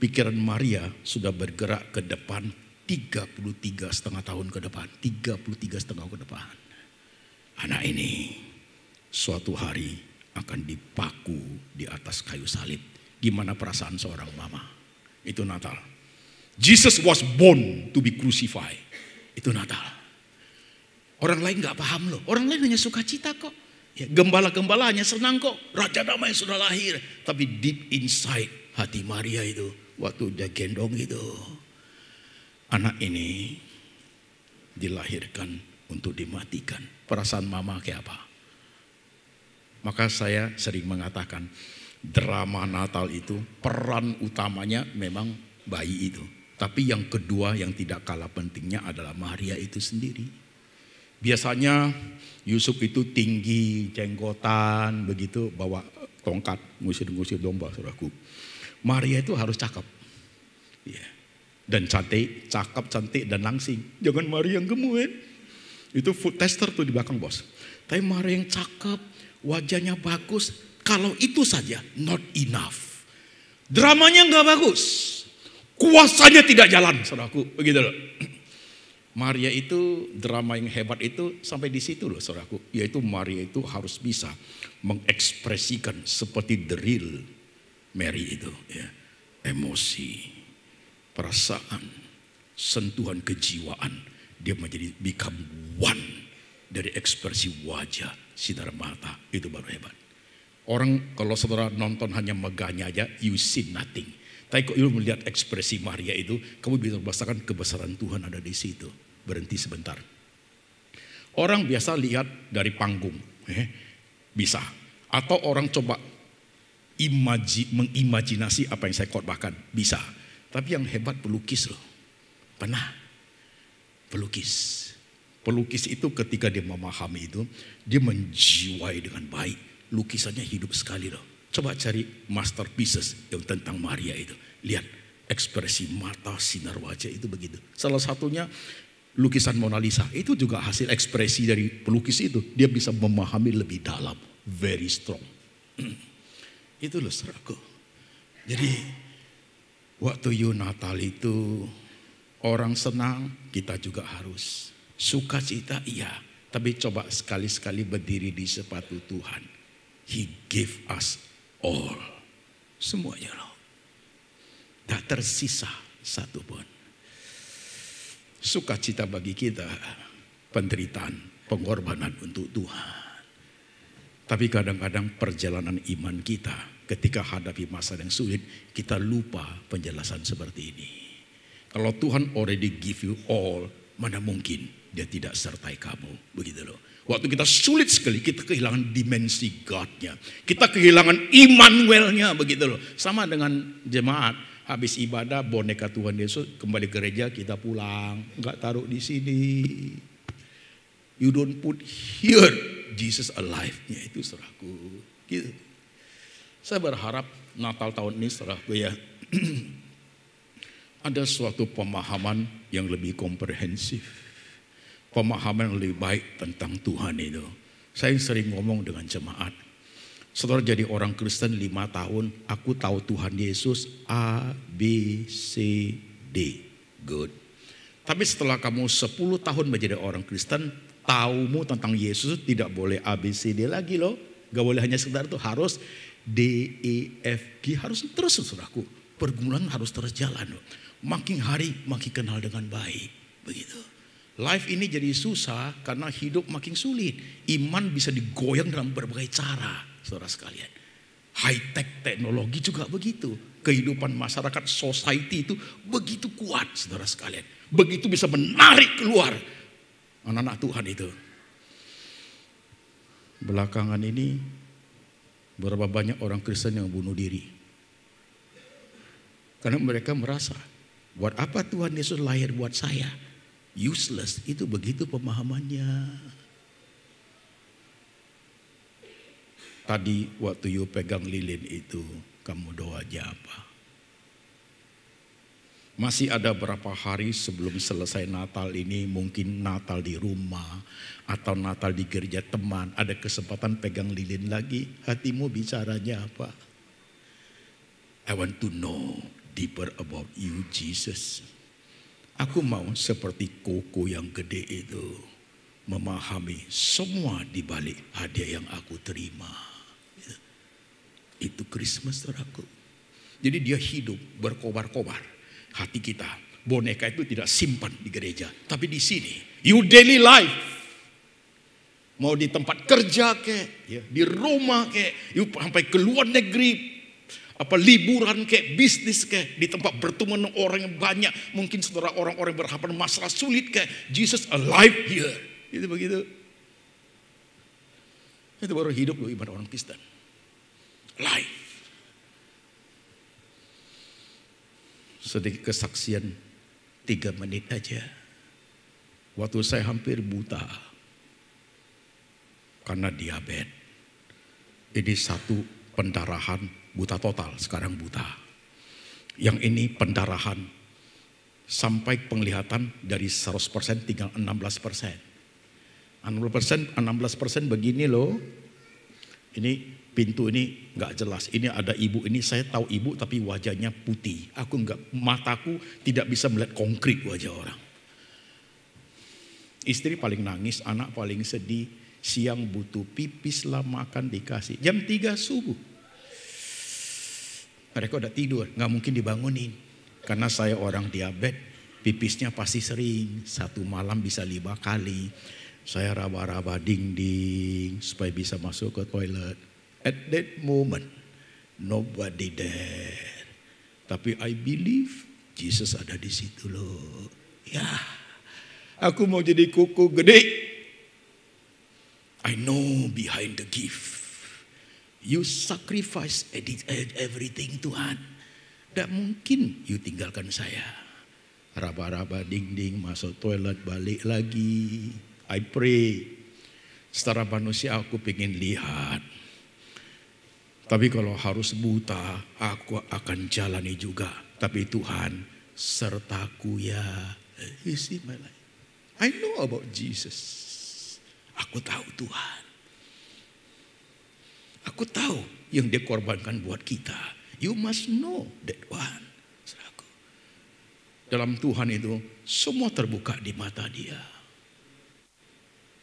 S4: pikiran Maria sudah bergerak ke depan 33,5 tahun ke depan. 33,5 ke depan. Anak ini suatu hari akan dipaku di atas kayu salib. Gimana perasaan seorang mama? Itu Natal. Jesus was born to be crucified. Itu Natal. Orang lain gak paham loh. Orang lain hanya sukacita kok. Ya, gembala-gembala hanya senang kok. Raja damai sudah lahir. Tapi deep inside hati Maria itu, waktu dia gendong itu, anak ini dilahirkan untuk dimatikan. Perasaan mama kayak apa? Maka saya sering mengatakan, drama Natal itu peran utamanya memang bayi itu. Tapi yang kedua yang tidak kalah pentingnya adalah Maria itu sendiri. Biasanya Yusuf itu tinggi, jenggotan, begitu, bawa tongkat, ngusir-ngusir domba, saudaraku. Maria itu harus cakep. Ya. Dan cantik, cakep, cantik, dan langsing. Jangan Maria yang gemuk. Itu food tester tuh di belakang bos. Tapi Maria yang cakep, wajahnya bagus. Kalau itu saja, not enough. Dramanya gak bagus. Kuasanya tidak jalan, saudaraku. Begitu loh. Maria itu drama yang hebat itu sampai di situ loh saudaraku. Yaitu Maria itu harus bisa mengekspresikan seperti the real Mary itu. Ya. Emosi, perasaan, sentuhan kejiwaan. Dia menjadi become one dari ekspresi wajah, sinar mata. Itu baru hebat. Orang kalau saudara nonton hanya megahnya aja, you see nothing. Tapi kalau you melihat ekspresi Maria itu, kamu bisa merasakan kebesaran Tuhan ada di situ. Berhenti sebentar. Orang biasa lihat dari panggung, bisa. Atau orang coba mengimajinasi apa yang saya khotbahkan, bisa. Tapi yang hebat pelukis loh. Pernah pelukis. Pelukis itu ketika dia memahami itu, dia menjiwai dengan baik. lukisannya hidup sekali loh. Coba cari masterpieces yang tentang Maria itu. Lihat ekspresi mata, sinar wajah itu begitu. Salah satunya lukisan Mona Lisa. Itu juga hasil ekspresi dari pelukis itu. Dia bisa memahami lebih dalam. Very strong. Itu loh saudaraku. Jadi waktu Natal itu orang senang, kita juga harus sukacita, iya. Tapi coba sekali-sekali berdiri di sepatu Tuhan. He gave us all. Semuanya loh. Tak tersisa satu pun. Sukacita bagi kita, penderitaan, pengorbanan untuk Tuhan. Tapi kadang-kadang perjalanan iman kita ketika hadapi masa yang sulit, kita lupa penjelasan seperti ini. Kalau Tuhan already give you all, mana mungkin Dia tidak sertai kamu. Begitu loh. Waktu kita sulit sekali, kita kehilangan dimensi God-nya. Kita kehilangan Immanuel-nya. Begitu loh. Sama dengan jemaat. Habis ibadah, boneka Tuhan Yesus kembali ke gereja, kita pulang. Enggak taruh di sini. You don't put here Jesus alive-nya itu saudaraku. Gitu. Saya berharap Natal tahun ini saudaraku ya. Ada suatu pemahaman yang lebih komprehensif. Pemahaman yang lebih baik tentang Tuhan itu. Saya sering ngomong dengan jemaat. Saudara jadi orang Kristen 5 tahun. Aku tahu Tuhan Yesus A, B, C, D. Good. Tapi setelah kamu 10 tahun menjadi orang Kristen. Taumu tentang Yesus tidak boleh A, B, C, D lagi loh. Gak boleh hanya sekedar itu. Harus D, E, F, G. Harus terus saudaraku. Pergumulan harus terus jalan loh. Makin hari makin kenal dengan baik. Begitu. Life ini jadi susah karena hidup makin sulit. Iman bisa digoyang dalam berbagai cara, saudara sekalian. High tech teknologi juga begitu. Kehidupan masyarakat, society itu begitu kuat, saudara sekalian. Begitu bisa menarik keluar anak-anak Tuhan itu. Belakangan ini berapa banyak orang Kristen yang bunuh diri. Karena mereka merasa, buat apa Tuhan Yesus lahir buat saya? Useless, itu begitu pemahamannya. Tadi waktu you pegang lilin itu, kamu doanya apa? Masih ada berapa hari sebelum selesai Natal ini, mungkin Natal di rumah atau Natal di gereja teman, ada kesempatan pegang lilin lagi, hatimu bicaranya apa? I want to know deeper about you, Jesus. Aku mau seperti koko yang gede itu, memahami semua di balik hadiah yang aku terima. Itu Christmas saudaraku. Jadi dia hidup berkobar-kobar hati kita. Boneka itu tidak simpan di gereja, tapi di sini. You daily life. Mau di tempat kerja kek, ya, di rumah kek, you sampai ke luar negeri. Apa liburan kayak bisnis kayak di tempat bertemu dengan orang yang banyak, mungkin saudara orang-orang berhadapan masalah sulit kayak Jesus alive here. Itu begitu. Itu baru hidup loh ibarat orang Kristen. Live. Sedikit kesaksian 3 menit aja. Waktu saya hampir buta karena diabetes. Ini satu pendarahan buta total, sekarang buta. Yang ini pendarahan sampai penglihatan dari 100% tinggal 16%. 16% begini loh. Ini pintu ini nggak jelas. Ini ada ibu ini, saya tahu ibu tapi wajahnya putih. Aku nggak, mataku tidak bisa melihat konkret wajah orang. Istri paling nangis, anak paling sedih. Siang butuh pipis lah, makan dikasih. Jam 3 subuh. Mereka udah tidur, gak mungkin dibangunin. Karena saya orang diabetes, pipisnya pasti sering. 1 malam bisa 5 kali. Saya raba-raba dinding supaya bisa masuk ke toilet. At that moment, nobody there. Tapi I believe Jesus ada di situ loh. Ya, aku mau jadi kuku gede. I know behind the gift. You sacrifice everything Tuhan. Tidak mungkin you tinggalkan saya. Raba-raba dinding, masuk toilet, balik lagi. I pray. Secara manusia aku pengen lihat. Tapi kalau harus buta, aku akan jalani juga. Tapi Tuhan sertaku ya. You see my life. I know about Jesus. Aku tahu Tuhan. Aku tahu yang dia korbankan buat kita. You must know that one. Saudaraku. Dalam Tuhan itu semua terbuka di mata dia.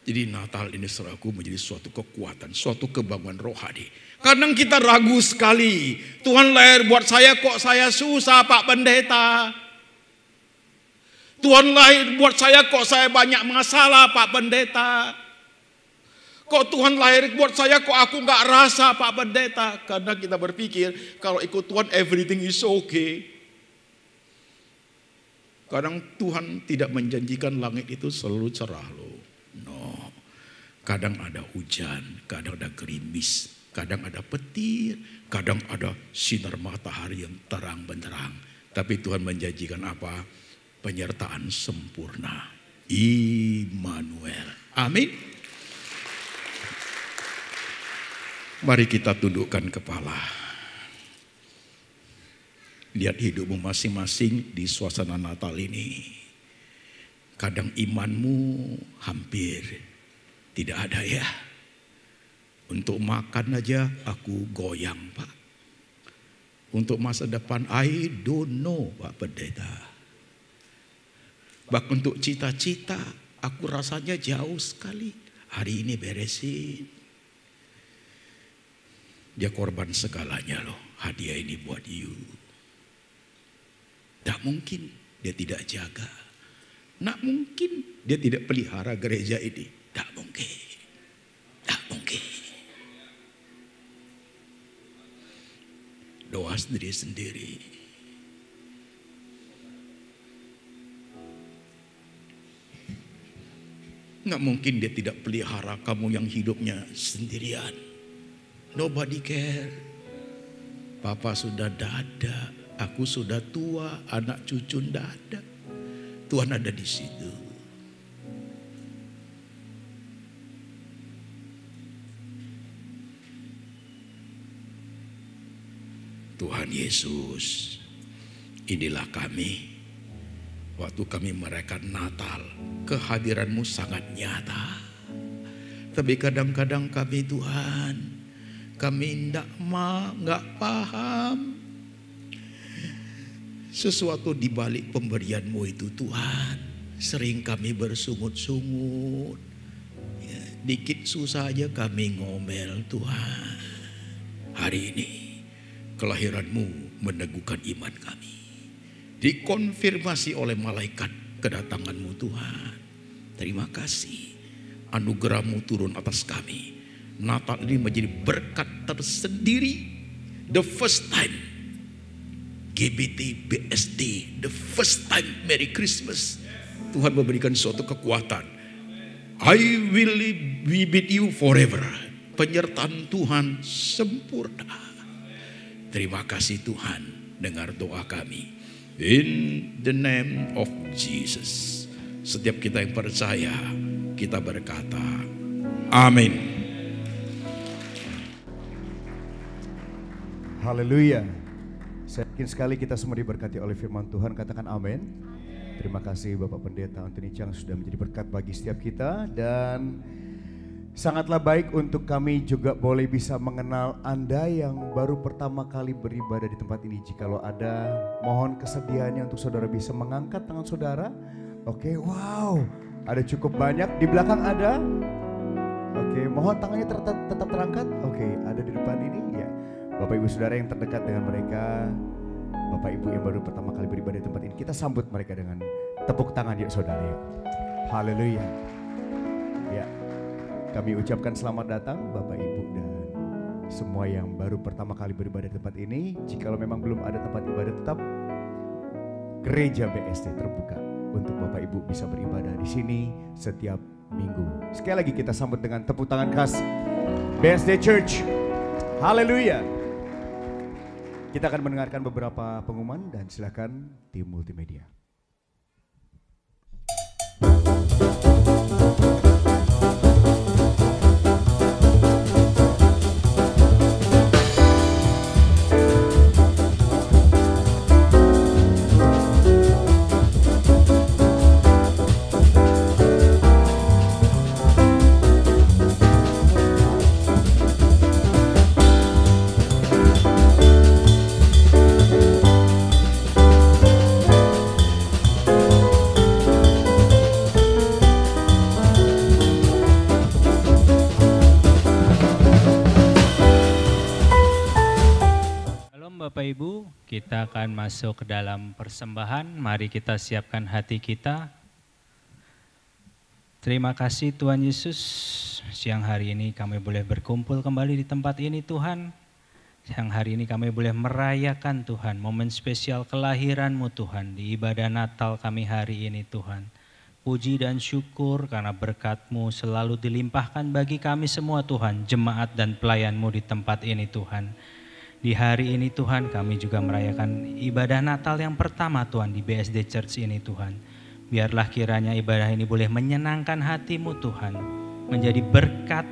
S4: Jadi Natal ini saudaraku menjadi suatu kekuatan, suatu kebanggaan rohani. Kadang kita ragu sekali. Tuhan lahir buat saya kok saya susah Pak Pendeta. Tuhan lahir buat saya kok saya banyak masalah Pak Pendeta. Kok Tuhan lahir buat saya kok aku gak rasa Pak Pendeta. Karena kita berpikir kalau ikut Tuhan everything is okay. Kadang Tuhan tidak menjanjikan langit itu selalu cerah loh. No. Kadang ada hujan, kadang ada gerimis, kadang ada petir, kadang ada sinar matahari yang terang benderang. Tapi Tuhan menjanjikan apa? Penyertaan sempurna. Immanuel. Amin. Mari kita tundukkan kepala. Lihat hidupmu masing-masing di suasana Natal ini. Kadang imanmu hampir tidak ada ya. Untuk makan aja aku goyang Pak. Untuk masa depan I don't know Pak Pendeta. Bahkan untuk cita-cita aku rasanya jauh sekali. Hari ini beresin. Dia korban segalanya loh. Hadiah ini buat you. Tak mungkin dia tidak jaga. Tak mungkin dia tidak pelihara gereja ini. Tak mungkin. Tak mungkin. Doa sendiri-sendiri. Nggak mungkin dia tidak pelihara kamu yang hidupnya sendirian. Nobody care. Papa sudah dada, aku sudah tua, anak cucu ndak ada. Tuhan ada di situ. Tuhan Yesus, inilah kami. Waktu kami merayakan Natal, kehadiran-Mu sangat nyata. Tapi kadang-kadang kami Tuhan, kami nggak paham sesuatu di balik pemberian-Mu itu Tuhan. Sering kami bersungut-sungut. Ya, dikit susah aja kami ngomel Tuhan. Hari ini kelahiran-Mu meneguhkan iman kami. Dikonfirmasi oleh malaikat kedatangan-Mu Tuhan. Terima kasih. Anugerah-Mu turun atas kami. Natal ini menjadi berkat tersendiri. The first time GBT BSD, the first time Merry Christmas. Tuhan memberikan suatu kekuatan. I will be with you forever. Penyertaan Tuhan sempurna. Terima kasih Tuhan, dengar doa kami. In the name of Jesus. Setiap kita yang percaya, kita berkata, amin.
S1: Haleluya. Saya yakin sekali kita semua diberkati oleh firman Tuhan. Katakan amin. Terima kasih Bapak Pendeta Anthony Chang sudah menjadi berkat bagi setiap kita. Dan sangatlah baik untuk kami juga boleh bisa mengenal Anda yang baru pertama kali beribadah di tempat ini. Jikalau ada, mohon kesediaannya untuk saudara bisa mengangkat tangan saudara. Oke, wow, ada cukup banyak. Di belakang ada. Oke, mohon tangannya tetap terangkat. Oke, ada di depan ini ya. Bapak Ibu Saudara yang terdekat dengan mereka, Bapak Ibu yang baru pertama kali beribadah di tempat ini, kita sambut mereka dengan tepuk tangan ya saudara ya. Haleluya. Ya, kami ucapkan selamat datang Bapak Ibu dan semua yang baru pertama kali beribadah di tempat ini. Jikalau memang belum ada tempat ibadah tetap, gereja BSD terbuka untuk Bapak Ibu bisa beribadah di sini setiap minggu. Sekali lagi kita sambut dengan tepuk tangan khas BSD Church. Haleluya. Kita akan mendengarkan beberapa pengumuman dan silakan tim multimedia.
S5: Bapak Ibu, kita akan masuk ke dalam persembahan. Mari kita siapkan hati kita. Terima kasih Tuhan Yesus, siang hari ini kami boleh berkumpul kembali di tempat ini Tuhan. Siang hari ini kami boleh merayakan Tuhan, momen spesial kelahiran-Mu Tuhan, di ibadah Natal kami hari ini Tuhan. Puji dan syukur karena berkat-Mu selalu dilimpahkan bagi kami semua Tuhan, jemaat dan pelayan-Mu di tempat ini Tuhan. Di hari ini Tuhan kami juga merayakan ibadah Natal yang pertama Tuhan di BSD Church ini Tuhan. Biarlah kiranya ibadah ini boleh menyenangkan hati-Mu Tuhan. Menjadi berkat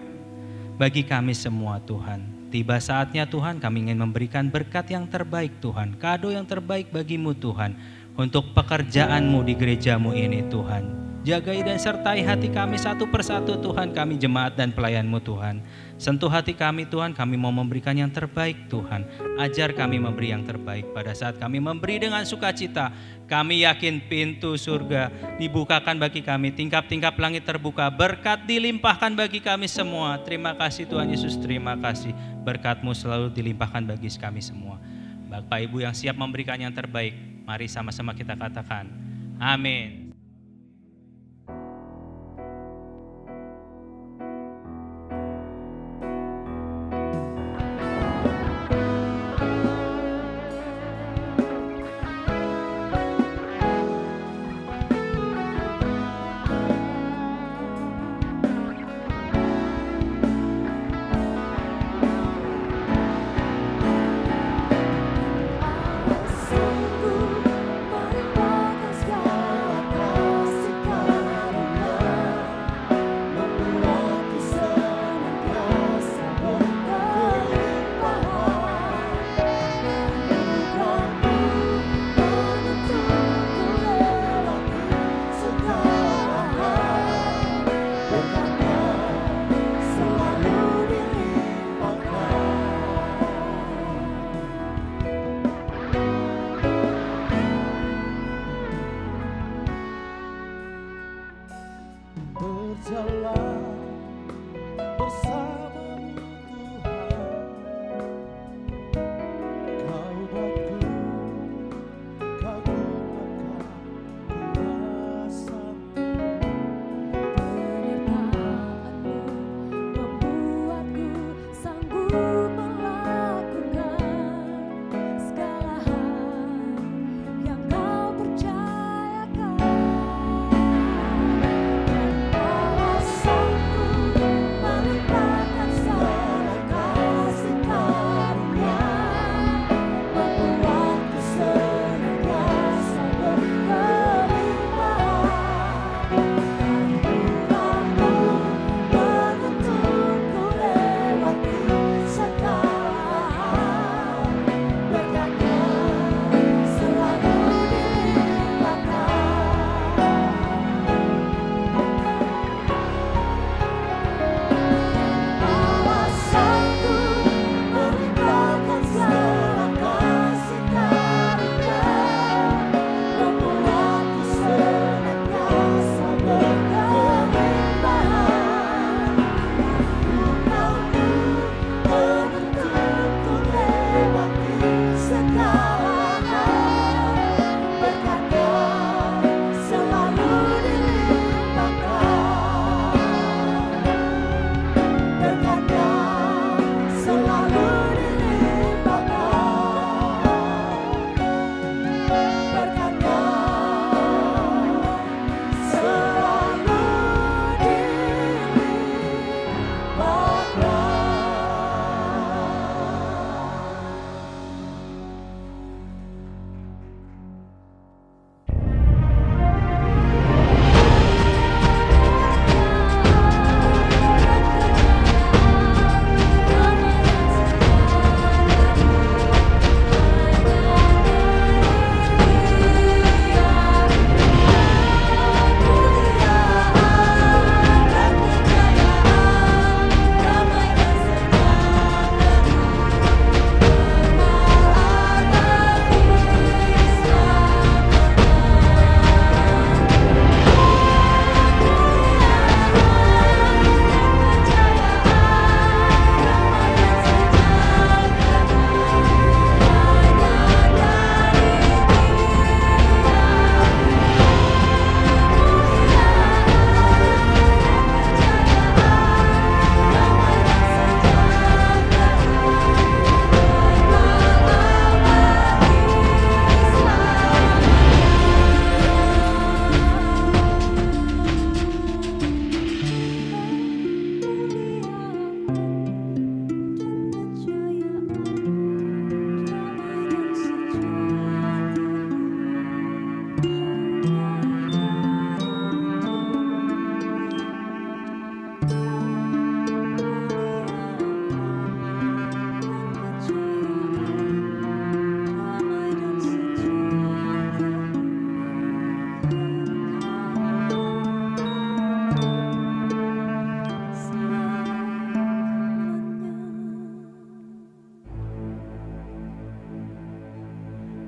S5: bagi kami semua Tuhan. Tiba saatnya Tuhan kami ingin memberikan berkat yang terbaik Tuhan. Kado yang terbaik bagi-Mu Tuhan. Untuk pekerjaan-Mu di gereja-Mu ini Tuhan. Jagai dan sertai hati kami satu persatu Tuhan, kami jemaat dan pelayan-Mu Tuhan. Sentuh hati kami Tuhan, kami mau memberikan yang terbaik Tuhan. Ajar kami memberi yang terbaik pada saat kami memberi dengan sukacita. Kami yakin pintu surga dibukakan bagi kami, tingkap-tingkap langit terbuka, berkat dilimpahkan bagi kami semua. Terima kasih Tuhan Yesus, terima kasih. Berkat-Mu selalu dilimpahkan bagi kami semua. Bapak Ibu yang siap memberikan yang terbaik, mari sama-sama kita katakan, amin.
S6: Sangku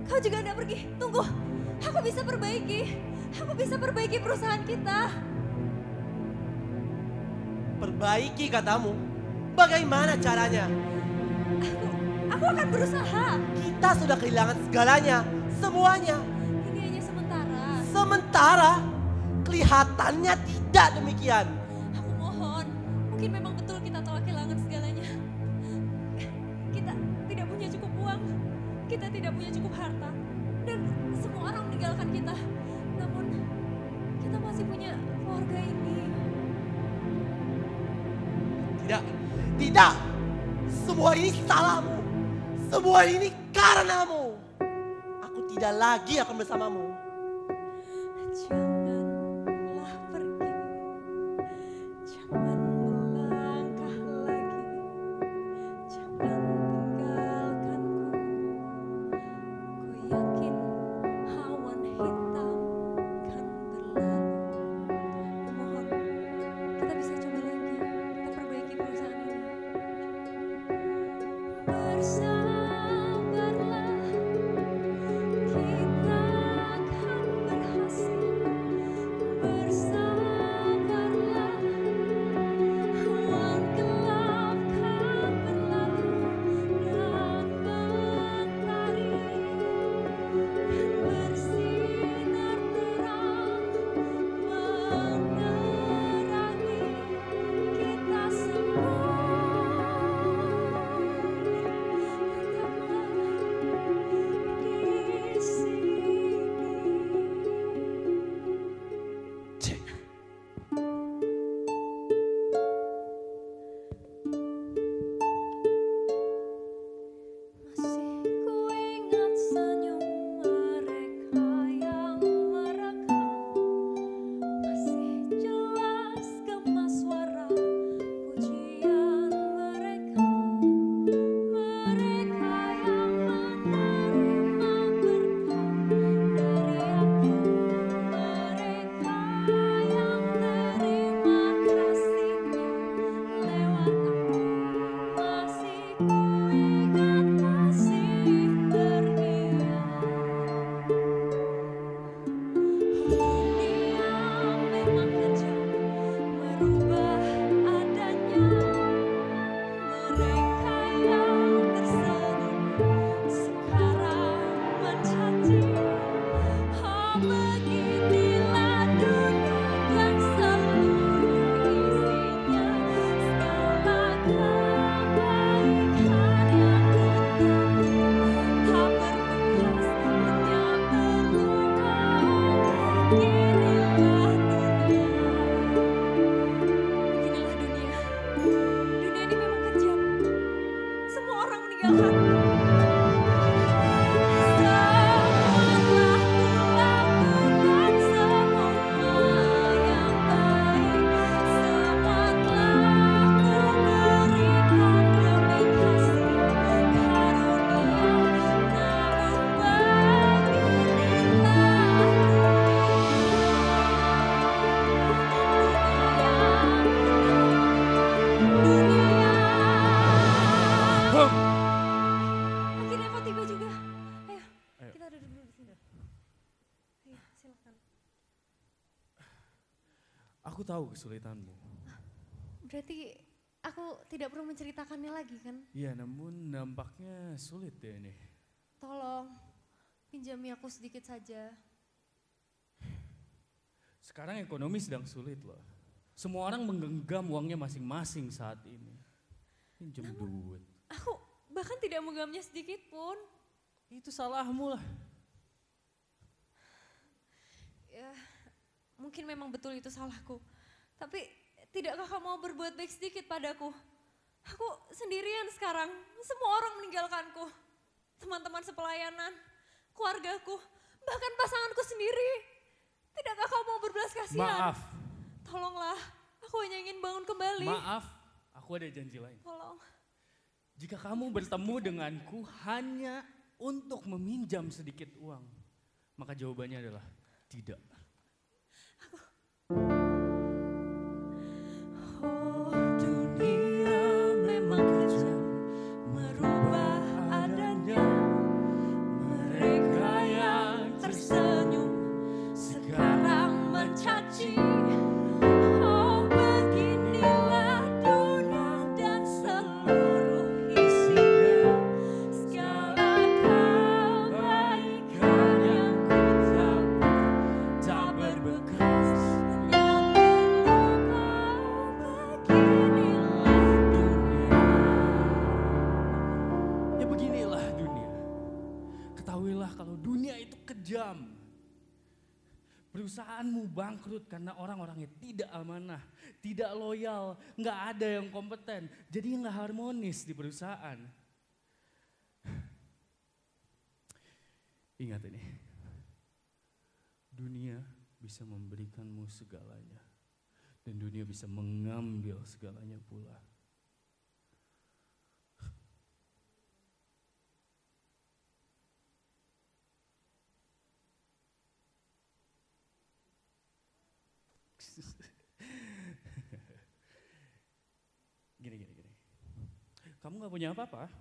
S2: Kau juga tidak pergi. Tunggu, aku bisa perbaiki. Aku bisa perbaiki perusahaan kita.
S6: Perbaiki katamu? Bagaimana caranya?
S2: Aku akan berusaha.
S6: Kita sudah kehilangan segalanya, semuanya.
S2: Ini hanya sementara.
S6: Sementara kelihatannya tidak demikian.
S2: Aku mohon, mungkin memang betul kita telah kehilangan segalanya. Kita tidak punya cukup uang, kita tidak punya cukup harta, dan semua orang meninggalkan kita. Namun kita masih punya keluarga ini.
S6: Tidak, tidak. Semua ini salahmu. Semua ini karenamu. Aku tidak lagi akan bersamamu.
S2: Janganlah pergi, jangan melangkah lagi, jangan tinggalkanku. Ku yakin awan hitam kan berlalu. Mohon, kita bisa coba lagi, kita perbaiki perusahaan ini. Bersabarlah, kita akan berhasil. Bersabarlah, awan gelap kan berlalu dan mentari kan bersinar terang menerangi kita semua. Tetaplah di sini. Masih ku ingat senyum mereka yang merekam. Masih jelas gema suara pujian mereka. Mereka yang menerima berkat dari aku. Mereka yang terima kasihnya lewat aku. Masih ku ingat, masih terngiang. Dunia memang kejam, merubah adanya. Mereka yang tersenyum sekarang mencaci. Oh, beginilah dunia dan seluruh isinya. Segala kebaikan yang untukmu tak berbekas, hanya berluka. Beginilah dunia. Beginilah dunia. Dunia ini memang kejam. Semua orang meninggalkan. Semualah kulakukan semua yang baik. Semua telah kuberikan demi kasih karunia. Namun beginilah akhirnya kau tiba juga. Ayo, kita duduk dulu di sini. Ayo, silakan.
S1: Aku tahu kesulitanmu.
S2: Berarti aku tidak perlu menceritakannya lagi kan?
S1: Ya, namun nampaknya sulit ya ini.
S2: Tolong, pinjami aku sedikit saja.
S1: Sekarang ekonomi sedang sulit loh. Semua orang menggenggam uangnya masing-masing saat ini. Pinjam duit.
S2: Aku bahkan tidak menggamnya sedikit pun.
S1: Itu salahmu lah.
S2: Ya, mungkin memang betul itu salahku. Tapi tidakkah kau mau berbuat baik sedikit padaku? Aku sendirian sekarang, semua orang meninggalkanku. Teman-teman sepelayanan, keluargaku, bahkan pasanganku sendiri. Tidakkah kau mau berbelas kasihan?
S1: Maaf.
S2: Tolonglah, aku hanya ingin bangun kembali.
S1: Maaf, aku ada janji lain.
S2: Tolong.
S1: Jika kamu bertemu denganku hanya untuk meminjam sedikit uang, maka jawabannya adalah tidak.
S2: Oh, dunia memang kejam, merubah adanya. Mereka
S7: Ketahuilah kalau dunia itu kejam. Perusahaanmu bangkrut karena orang-orangnya tidak amanah, tidak loyal, nggak ada yang kompeten. Jadi nggak harmonis di perusahaan. Ingat ini, dunia bisa memberikanmu segalanya. Dan dunia bisa mengambil segalanya pula. Gini. Kamu gak punya apa-apa?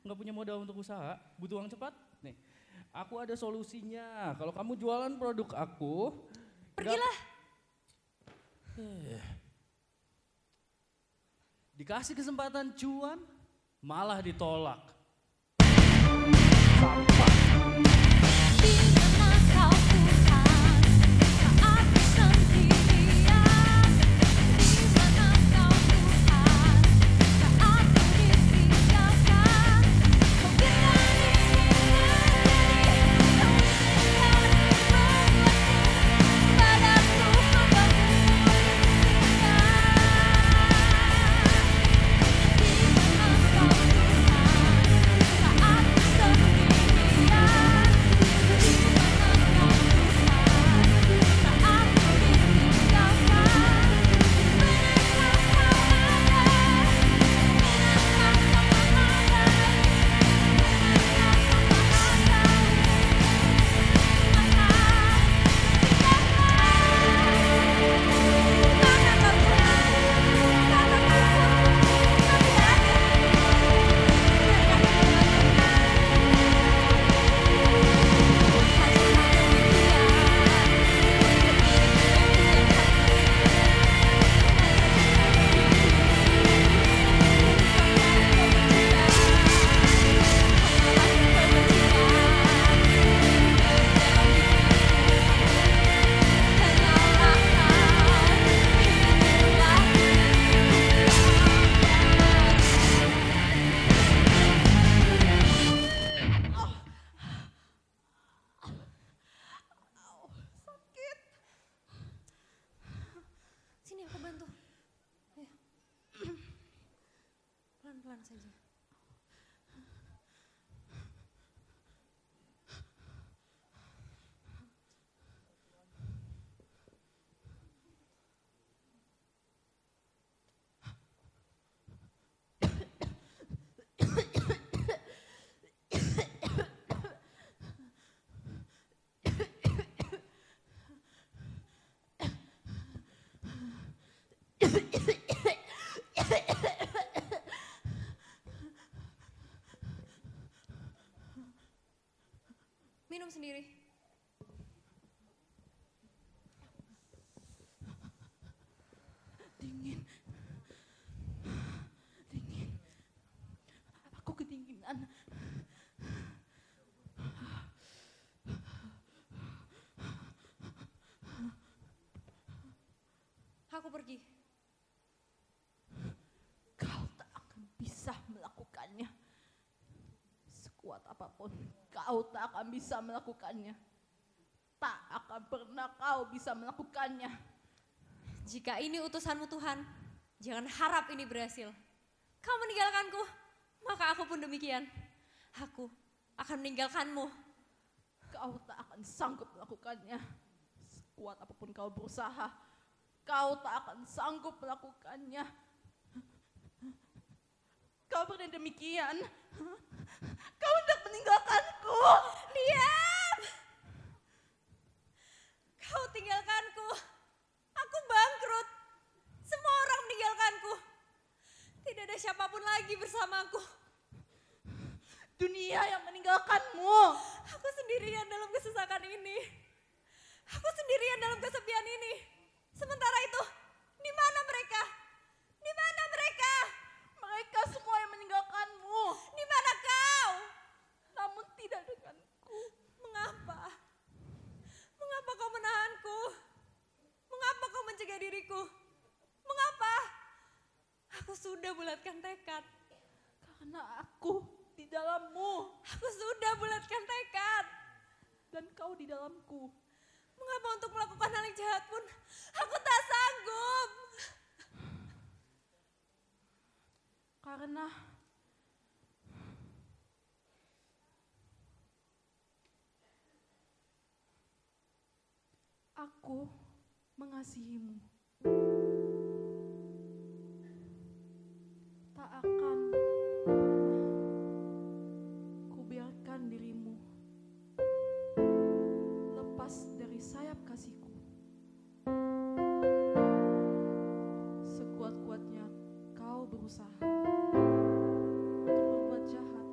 S7: Gak punya modal untuk usaha? Butuh uang cepat? Nih, aku ada solusinya. Kalau kamu jualan produk aku,
S2: Pergilah.
S7: Dikasih kesempatan cuan, malah ditolak.
S2: Sini aku bantu. Ayo. Pelan-pelan saja. Minum sendiri.
S8: Dingin. Aku kedinginan.
S2: Aku pergi.
S8: Kau tak akan bisa melakukannya. Sekuat apapun, kau tak akan bisa melakukannya. Tak akan pernah kau bisa melakukannya.
S2: Jika ini utusanmu Tuhan, jangan harap ini berhasil. Kau meninggalkanku, maka aku pun demikian. Aku akan meninggalkanmu.
S8: Kau tak akan sanggup melakukannya. Sekuat apapun kau berusaha, kau tak akan sanggup melakukannya. Kau berani demikian. Kau hendak meninggalkanku.
S2: Diam! Kau tinggalkanku. Aku bangkrut. Semua orang meninggalkanku. Tidak ada siapapun lagi bersamaku.
S8: Dunia yang meninggalkanmu.
S2: Aku sendirian dalam kesesakan ini. Aku sendirian dalam kesepian ini. Sementara itu, di mana mereka? Di mana mereka?
S8: Mereka semua yang meninggalkanmu.
S2: Di mana kau?
S8: Namun tidak denganku.
S2: Mengapa? Mengapa kau menahanku? Mengapa kau mencegah diriku? Mengapa? Aku sudah bulatkan tekad.
S8: Karena aku di dalammu.
S2: Aku sudah bulatkan tekad.
S8: Engkau di dalamku.
S2: Mengapa untuk melakukan hal yang jahat pun aku tak sanggup.
S8: Karena aku mengasihimu. Tak akan kubiarkan dirimu lepas dari sayap kasihku. Sekuat-kuatnya kau berusaha untuk berbuat jahat.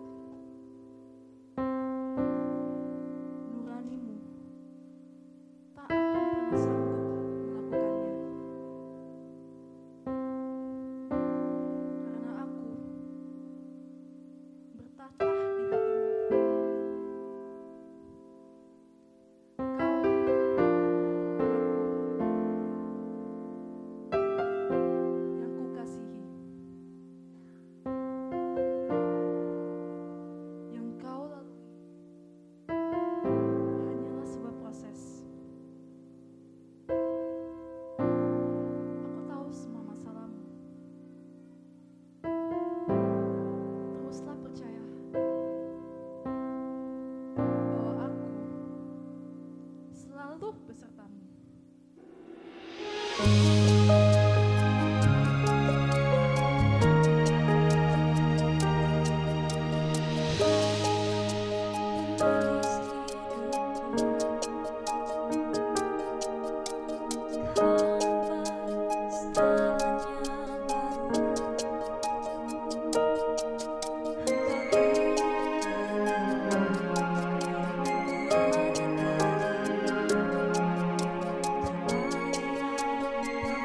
S8: Nuranimu tak akan pernah sanggup melakukannya. Karena aku bertatah di hatimu. Kau yang kukasihi. Yang kau lalui hanyalah sebuah proses. Aku tahu semua masalahmu. Teruslah percaya bahwa aku selalu besertamu.
S2: Hidupku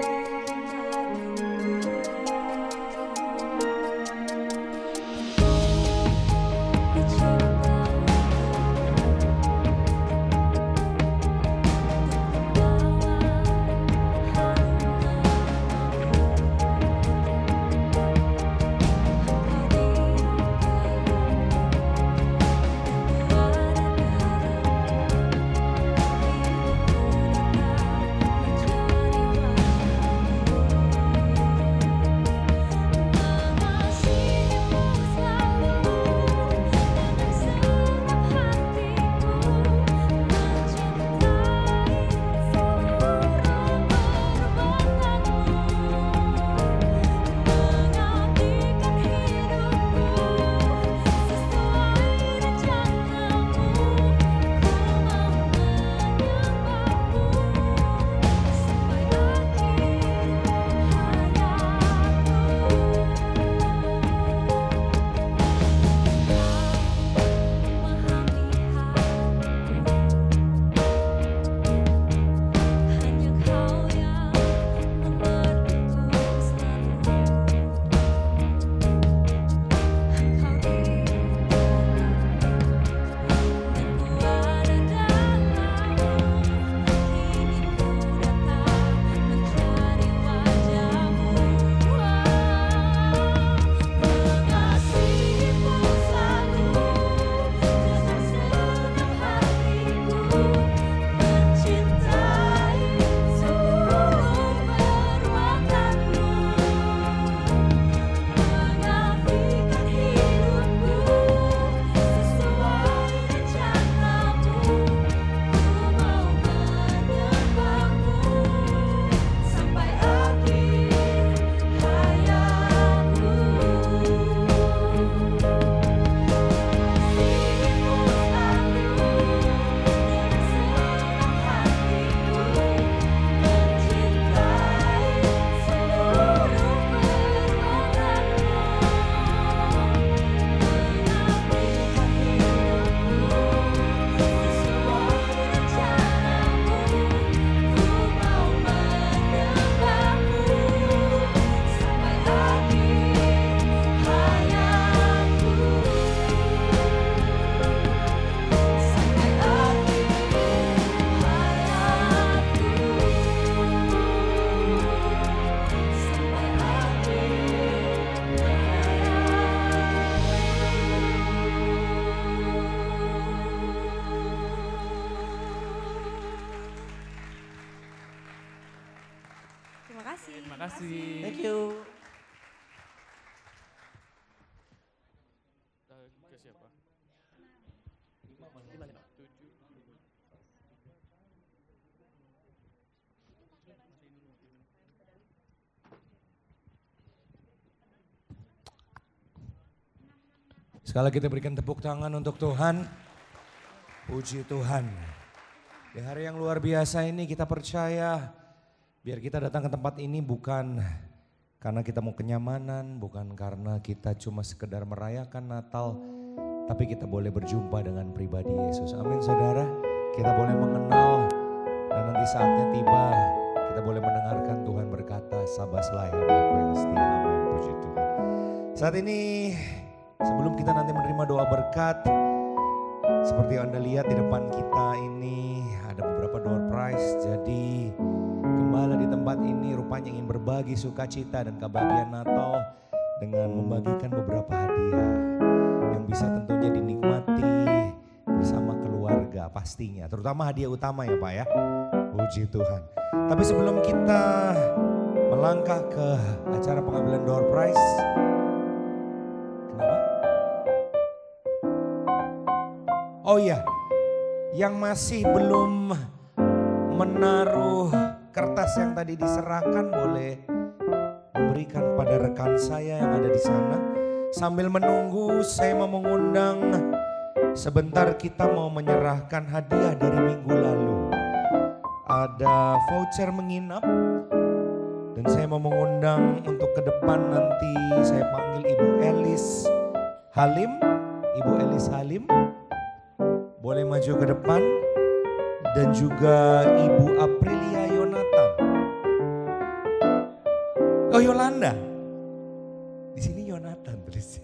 S7: kasih.
S6: Thank you.
S7: Ke siapa?
S1: Sekali lagi kita berikan tepuk tangan untuk Tuhan. Puji Tuhan. Di hari yang luar biasa ini kita percaya biar kita datang ke tempat ini bukan karena kita mau kenyamanan, bukan karena kita cuma sekedar merayakan Natal, tapi kita boleh berjumpa dengan pribadi Yesus. Amin saudara, kita boleh mengenal dan nanti saatnya tiba kita boleh mendengarkan Tuhan berkata, sabaslah ya aku yang setia. Amin, puji Tuhan. Saat ini sebelum kita nanti menerima doa berkat, seperti yang Anda lihat di depan kita ini ada beberapa door prize. Jadi gembala di tempat ini rupanya ingin berbagi sukacita dan kebahagiaan Natal dengan membagikan beberapa hadiah yang bisa tentunya dinikmati bersama keluarga pastinya. Terutama hadiah utama ya Pak ya. Puji Tuhan. Tapi sebelum kita melangkah ke acara pengambilan door prize. Kenapa? Oh iya, yang masih belum menaruh kertas yang tadi diserahkan boleh memberikan pada rekan saya yang ada di sana. Sambil menunggu saya mau mengundang, sebentar kita mau menyerahkan hadiah dari minggu lalu. Ada voucher menginap dan saya mau mengundang untuk ke depan nanti saya panggil Ibu Elis Halim. Ibu Elis Halim boleh maju ke depan dan juga Ibu Aprilia Yonatan. Oh Yolanda, di sini Yonatan tulis.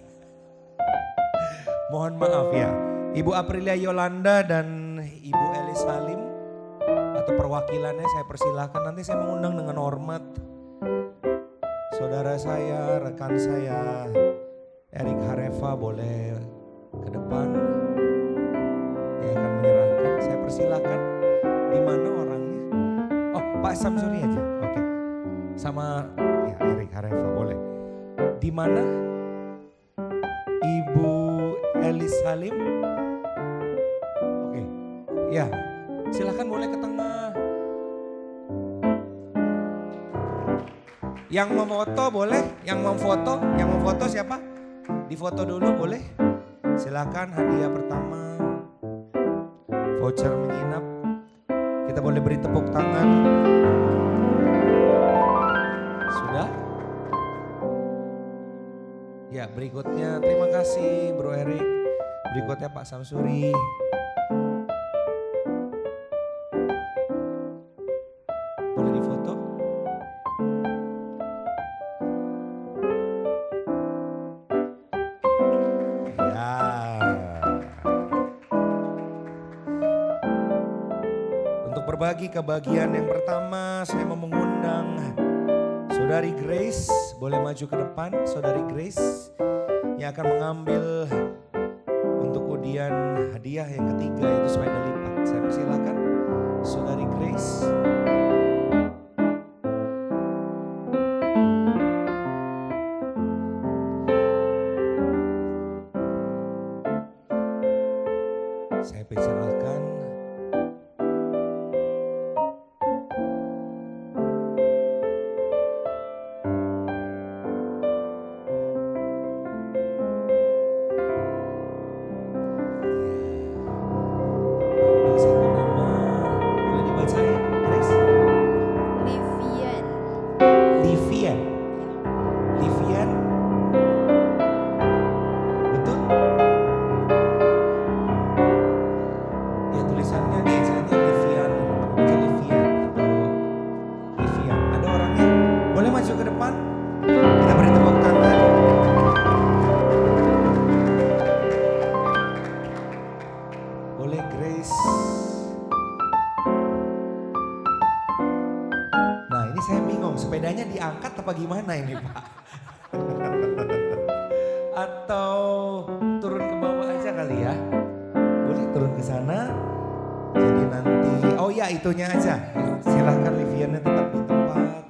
S1: Mohon maaf ya, Ibu Aprilia Yolanda dan Ibu Elis Halim atau perwakilannya saya persilahkan. Nanti saya mengundang dengan hormat saudara saya, rekan saya Erik Hareva boleh ke depan. Yang akan menyerahkan, saya persilahkan. Di mana orangnya? Oh Pak Samsuri aja, oke. Sama ya Erik Hareva boleh. Di mana? Ibu Elis Halim. Oke, ya silakan boleh ke tengah. Yang mau foto boleh, yang mau foto siapa? Difoto dulu boleh. Silakan hadiah pertama. Voucher menginap, kita boleh beri tepuk tangan. Sudah? Ya berikutnya, terima kasih Bro Erik. Berikutnya Pak Samsuri. Boleh difoto? Berbagi kebahagiaan yang pertama, saya mau mengundang Saudari Grace, boleh maju ke depan. Saudari Grace yang akan mengambil untuk undian hadiah yang ketiga, yaitu sepeda lipat. Saya persilakan Saudari Grace. Saya persilakan. Sepedanya diangkat apa gimana ini Pak? Atau turun ke bawah aja kali ya? Boleh turun ke sana. Jadi nanti, oh ya itunya aja. Silahkan Liviannya tetap di tempat.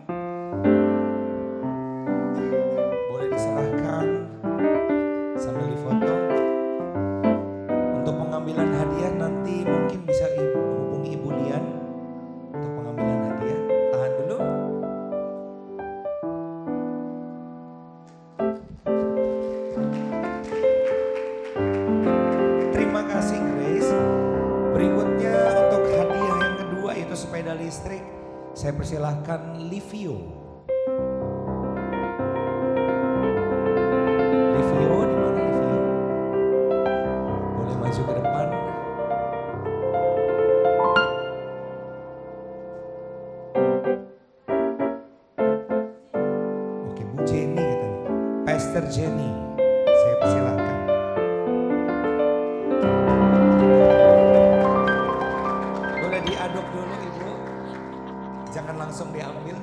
S1: kasih Grace. Berikutnya untuk hadiah yang kedua yaitu sepeda listrik. Saya persilahkan Livio. Livio, di mana Livio? Boleh maju ke depan. Oke, Bu Jenny katanya. Pastor Jenny. Saya persilahkan. Boleh diaduk dulu Ibu. Jangan langsung diambil.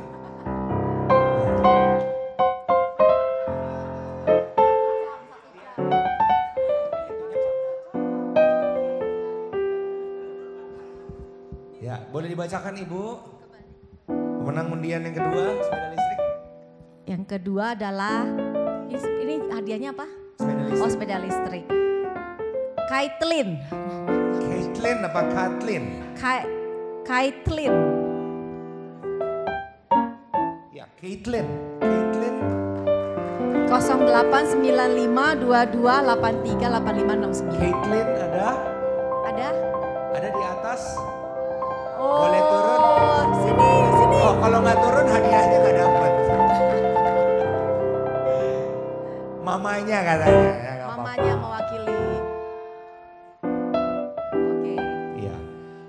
S1: Ya, boleh dibacakan Ibu. Pemenang undian yang kedua, sepeda listrik.
S9: Yang kedua adalah, ini hadiahnya apa?
S1: Sepeda listrik.
S9: Oh, sepeda listrik. Kaitlin.
S1: Caitlin apa Kathleen?
S9: Kaitlin.
S1: Ya, Caitlin. Caitlin.
S9: 089522838569.
S1: Caitlin ada?
S9: Ada?
S1: Ada di atas?
S9: Oh,
S1: Boleh turun?
S9: Sini.
S1: Oh, kalau nggak turun hadiahnya nggak dapat. Mamanya katanya. Ya, nggak apa-apa.
S9: Mamanya mewakili. Oke.
S1: Iya.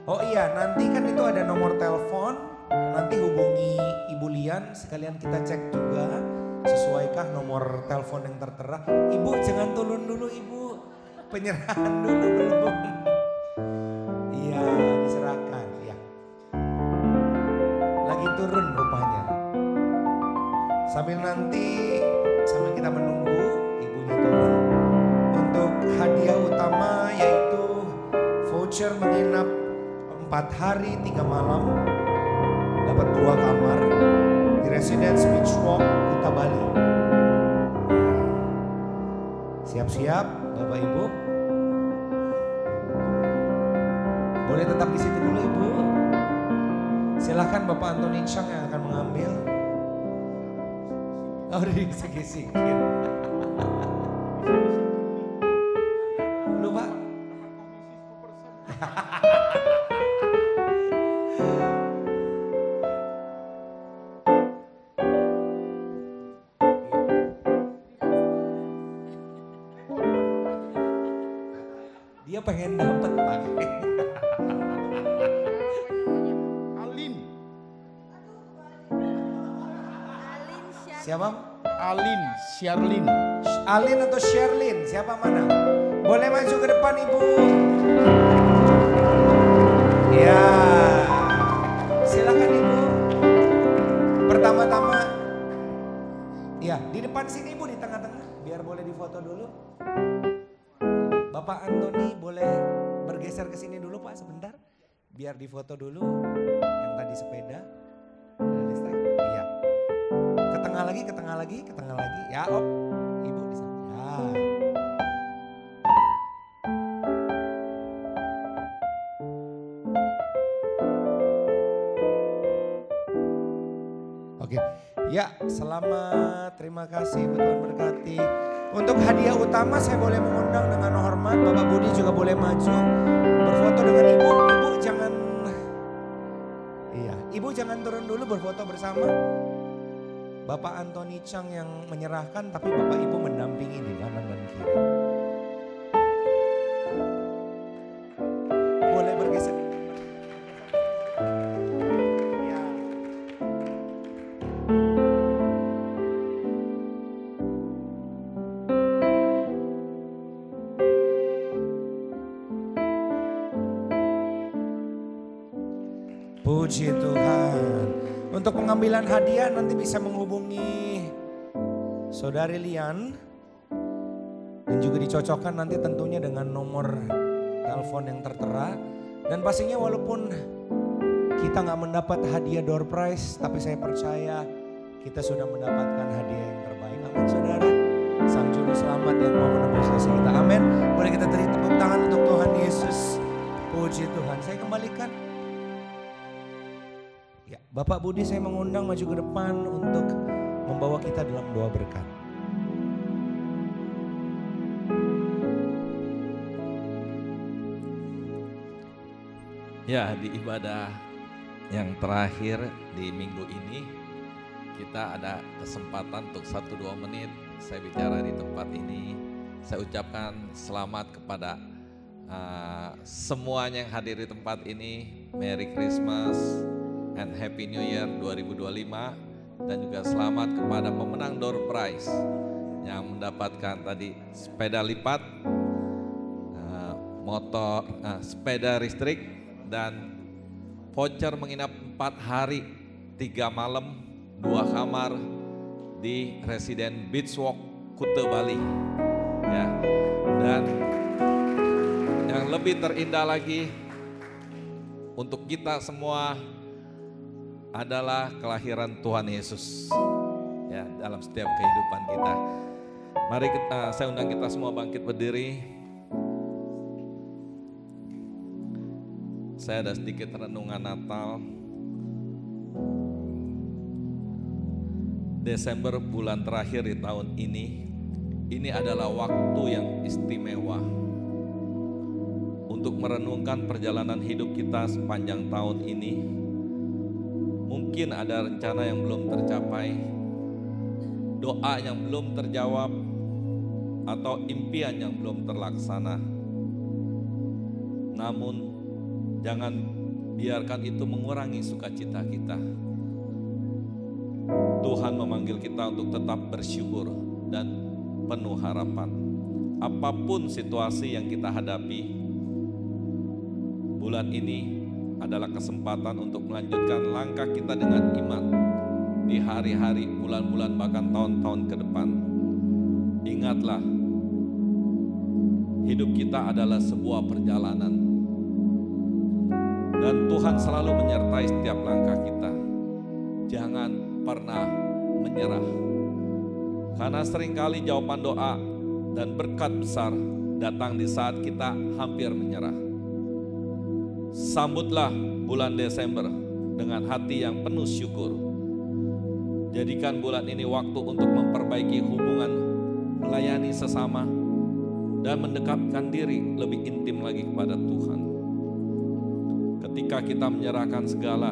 S1: Oh iya, nanti kan itu ada nomor telepon. Nanti hubungi Ibu Lian, sekalian kita cek juga sesuaikah nomor telepon yang tertera. Ibu jangan turun dulu Ibu. Penyerahan dulu belum. Iya, diserahkan. Ya. Lagi turun rupanya. Sambil kita menunggu ibunya turun. Untuk hadiah utama yaitu voucher menginap 4 hari 3 malam. Dapat 2 kamar di Residence Beach Walk, Kuta Bali. Siap-siap Bapak Ibu. Boleh tetap di situ dulu Ibu. Silahkan Bapak Antoni Chang yang akan mengambil. Oh, disik-sikin. Dulu Pak. Dia pengen dapet Pak.
S10: Alin.
S1: Siapa?
S10: Alin, Sherlyn.
S1: Alin atau Sherlyn? Siapa mana? Boleh maju ke depan Ibu. Ya. Silakan Ibu. Pertama-tama. Ya, di depan sini Ibu, di tengah-tengah. Biar boleh difoto dulu. Bapak Antoni boleh bergeser ke sini dulu Pak sebentar. Biar difoto dulu yang tadi sepeda. Listrik. Iya. Ke tengah lagi, ke tengah lagi, ke tengah lagi. Ya, op. Ibu di sana. Ya. Oke. Ya, selamat. Terima kasih, Tuhan berkati. Untuk hadiah utama saya boleh mengundang dengan hormat. Bapak Budi juga boleh maju berfoto dengan Ibu. Ibu jangan, iya, Ibu jangan turun dulu berfoto bersama. Bapak Antoni Chang yang menyerahkan, tapi Bapak Ibu mendampingi di kanan dan kiri. Boleh bergeser. Ya. Puji Tuhan. Untuk pengambilan hadiah nanti bisa menghubungi Saudari Lian. Dan juga dicocokkan nanti tentunya dengan nomor telepon yang tertera. Dan pastinya walaupun kita gak mendapat hadiah door prize, tapi saya percaya kita sudah mendapatkan hadiah yang terbaik. Amin saudara. Sang Juru Selamat yang mau menebus dosa kita. Amin. Boleh kita beri tepuk tangan untuk Tuhan Yesus. Puji Tuhan. Saya kembalikan. Ya, Bapak Budi saya mengundang maju ke depan untuk membawa kita dalam doa berkat.
S11: Ya, di ibadah yang terakhir di minggu ini kita ada kesempatan untuk 1-2 menit saya bicara di tempat ini. Saya ucapkan selamat kepada semuanya yang hadir di tempat ini. Merry Christmas and Happy New Year 2025. Dan juga selamat kepada pemenang door prize yang mendapatkan tadi sepeda lipat, motor, sepeda listrik, dan voucher menginap 4 hari 3 malam 2 kamar di Residen Beachwalk Kuta Bali ya. Dan yang lebih terindah lagi untuk kita semua adalah kelahiran Tuhan Yesus ya dalam setiap kehidupan kita. Mari saya undang kita semua bangkit berdiri. Saya ada sedikit renungan Natal. Desember bulan terakhir di tahun ini adalah waktu yang istimewa untuk merenungkan perjalanan hidup kita sepanjang tahun ini. Mungkin ada rencana yang belum tercapai, doa yang belum terjawab, atau impian yang belum terlaksana. Namun jangan biarkan itu mengurangi sukacita kita. Tuhan memanggil kita untuk tetap bersyukur dan penuh harapan. Apapun situasi yang kita hadapi, bulan ini adalah kesempatan untuk melanjutkan langkah kita dengan iman di hari-hari, bulan-bulan, bahkan tahun-tahun ke depan. Ingatlah, hidup kita adalah sebuah perjalanan. Dan Tuhan selalu menyertai setiap langkah kita. Jangan pernah menyerah. Karena seringkali jawaban doa dan berkat besar datang di saat kita hampir menyerah. Sambutlah bulan Desember dengan hati yang penuh syukur. Jadikan bulan ini waktu untuk memperbaiki hubungan, melayani sesama, dan mendekatkan diri lebih intim lagi kepada Tuhan. Ketika kita menyerahkan segala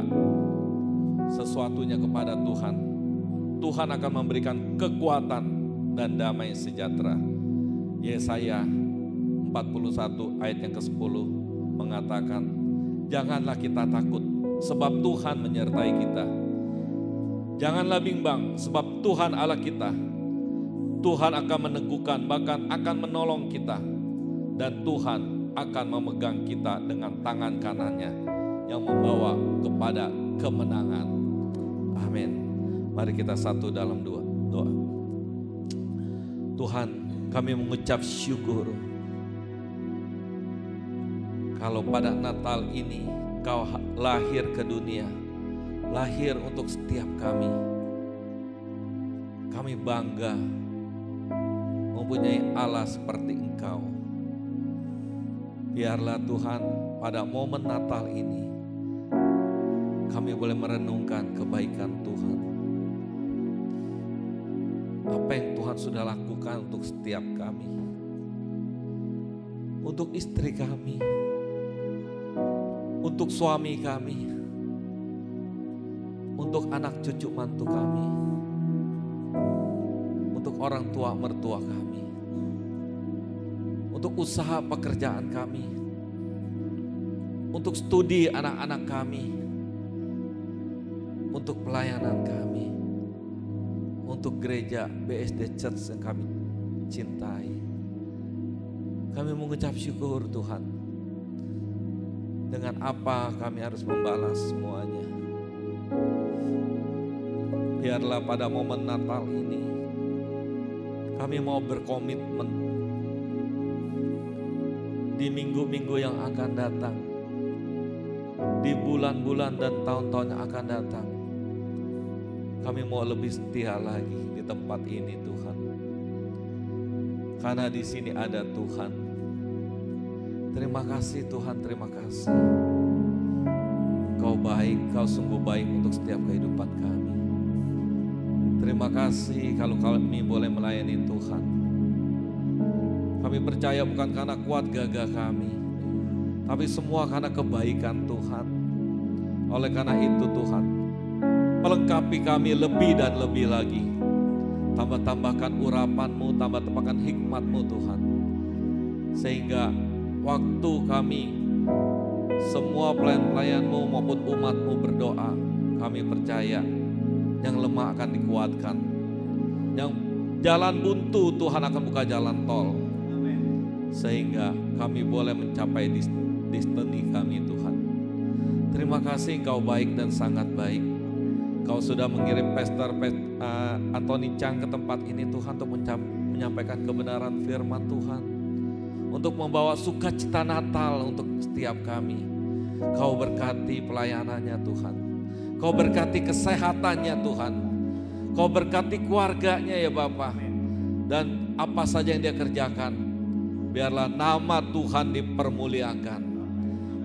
S11: sesuatunya kepada Tuhan, Tuhan akan memberikan kekuatan dan damai sejahtera. Yesaya 41 ayat yang ke-10 mengatakan, janganlah kita takut sebab Tuhan menyertai kita. Janganlah bimbang sebab Tuhan Allah kita. Tuhan akan meneguhkan, bahkan akan menolong kita. Dan Tuhan akan memegang kita dengan tangan kanannya yang membawa kepada kemenangan. Amin. Mari kita satu dalam doa. Tuhan, kami mengucap syukur kalau pada Natal ini Kau lahir ke dunia, lahir untuk setiap kami. Kami bangga mempunyai Allah seperti Engkau. Biarlah Tuhan pada momen Natal ini kami boleh merenungkan kebaikan Tuhan. Apa yang Tuhan sudah lakukan untuk setiap kami, untuk istri kami, untuk suami kami, untuk anak cucu mantu kami, untuk orang tua mertua kami, untuk usaha pekerjaan kami, untuk studi anak-anak kami, untuk pelayanan kami, untuk gereja BSD Church yang kami cintai. Kami mengucap syukur Tuhan. Dengan apa kami harus membalas semuanya. Biarlah pada momen Natal ini kami mau berkomitmen di minggu-minggu yang akan datang, di bulan-bulan dan tahun-tahun yang akan datang. Kami mau lebih setia lagi di tempat ini Tuhan. Karena di sini ada Tuhan. Terima kasih Tuhan, terima kasih. Kau baik, Kau sungguh baik untuk setiap kehidupan kami. Terima kasih kalau kami boleh melayani Tuhan. Kami percaya bukan karena kuat gagah kami, tapi semua karena kebaikan Tuhan. Oleh karena itu Tuhan, pelengkapi kami lebih dan lebih lagi. Tambah-tambahkan urapan-Mu, tambah-tambahkan hikmat-Mu Tuhan. Sehingga waktu kami, semua pelayan-pelayan-Mu maupun umat-Mu berdoa, kami percaya yang lemah akan dikuatkan. Yang jalan buntu Tuhan akan buka jalan tol. Sehingga kami boleh mencapai destiny kami Tuhan. Terima kasih Engkau baik dan sangat baik. Kau sudah mengirim Pastor Anthony Chang ke tempat ini Tuhan untuk menyampaikan kebenaran firman Tuhan. Untuk membawa sukacita Natal untuk setiap kami. Kau berkati pelayanannya Tuhan. Kau berkati kesehatannya Tuhan. Kau berkati keluarganya ya Bapa. Dan apa saja yang dia kerjakan, biarlah nama Tuhan dipermuliakan.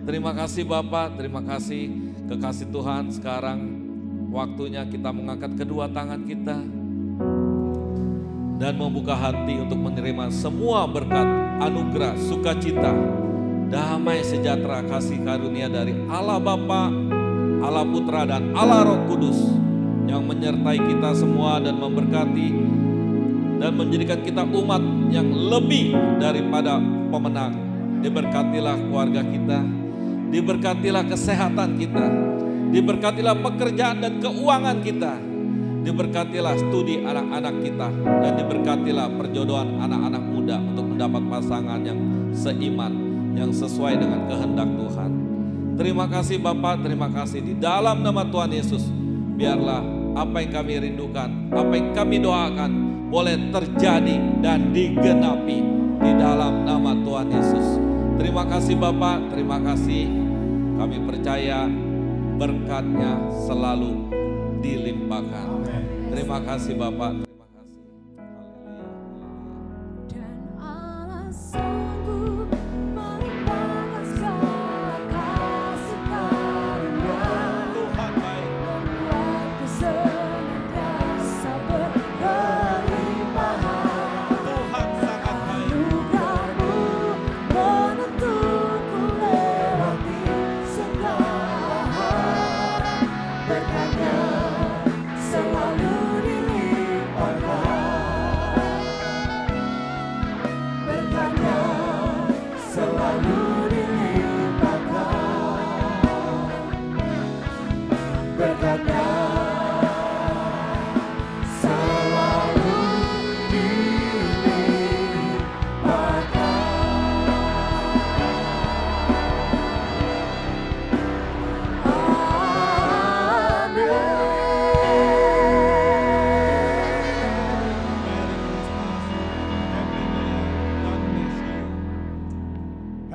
S11: Terima kasih Bapak, terima kasih kekasih Tuhan. Sekarang waktunya kita mengangkat kedua tangan kita dan membuka hati untuk menerima semua berkat, anugerah, sukacita, damai sejahtera, kasih karunia dari Allah Bapa, Allah Putra dan Allah Roh Kudus yang menyertai kita semua dan memberkati dan menjadikan kita umat yang lebih daripada pemenang. Diberkatilah keluarga kita, diberkatilah kesehatan kita, diberkatilah pekerjaan dan keuangan kita, diberkatilah studi anak-anak kita, dan diberkatilah perjodohan anak-anak muda untuk mendapat pasangan yang seiman, yang sesuai dengan kehendak Tuhan. Terima kasih Bapak, terima kasih di dalam nama Tuhan Yesus. Biarlah apa yang kami rindukan, apa yang kami doakan boleh terjadi dan digenapi di dalam nama Tuhan Yesus. Terima kasih Bapak, terima kasih. Kami percaya berkat-Nya selalu dilimpahkan. Terima kasih Bapak.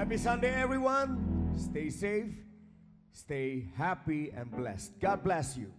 S1: Happy Sunday everyone. Stay safe, stay happy and blessed. God bless you.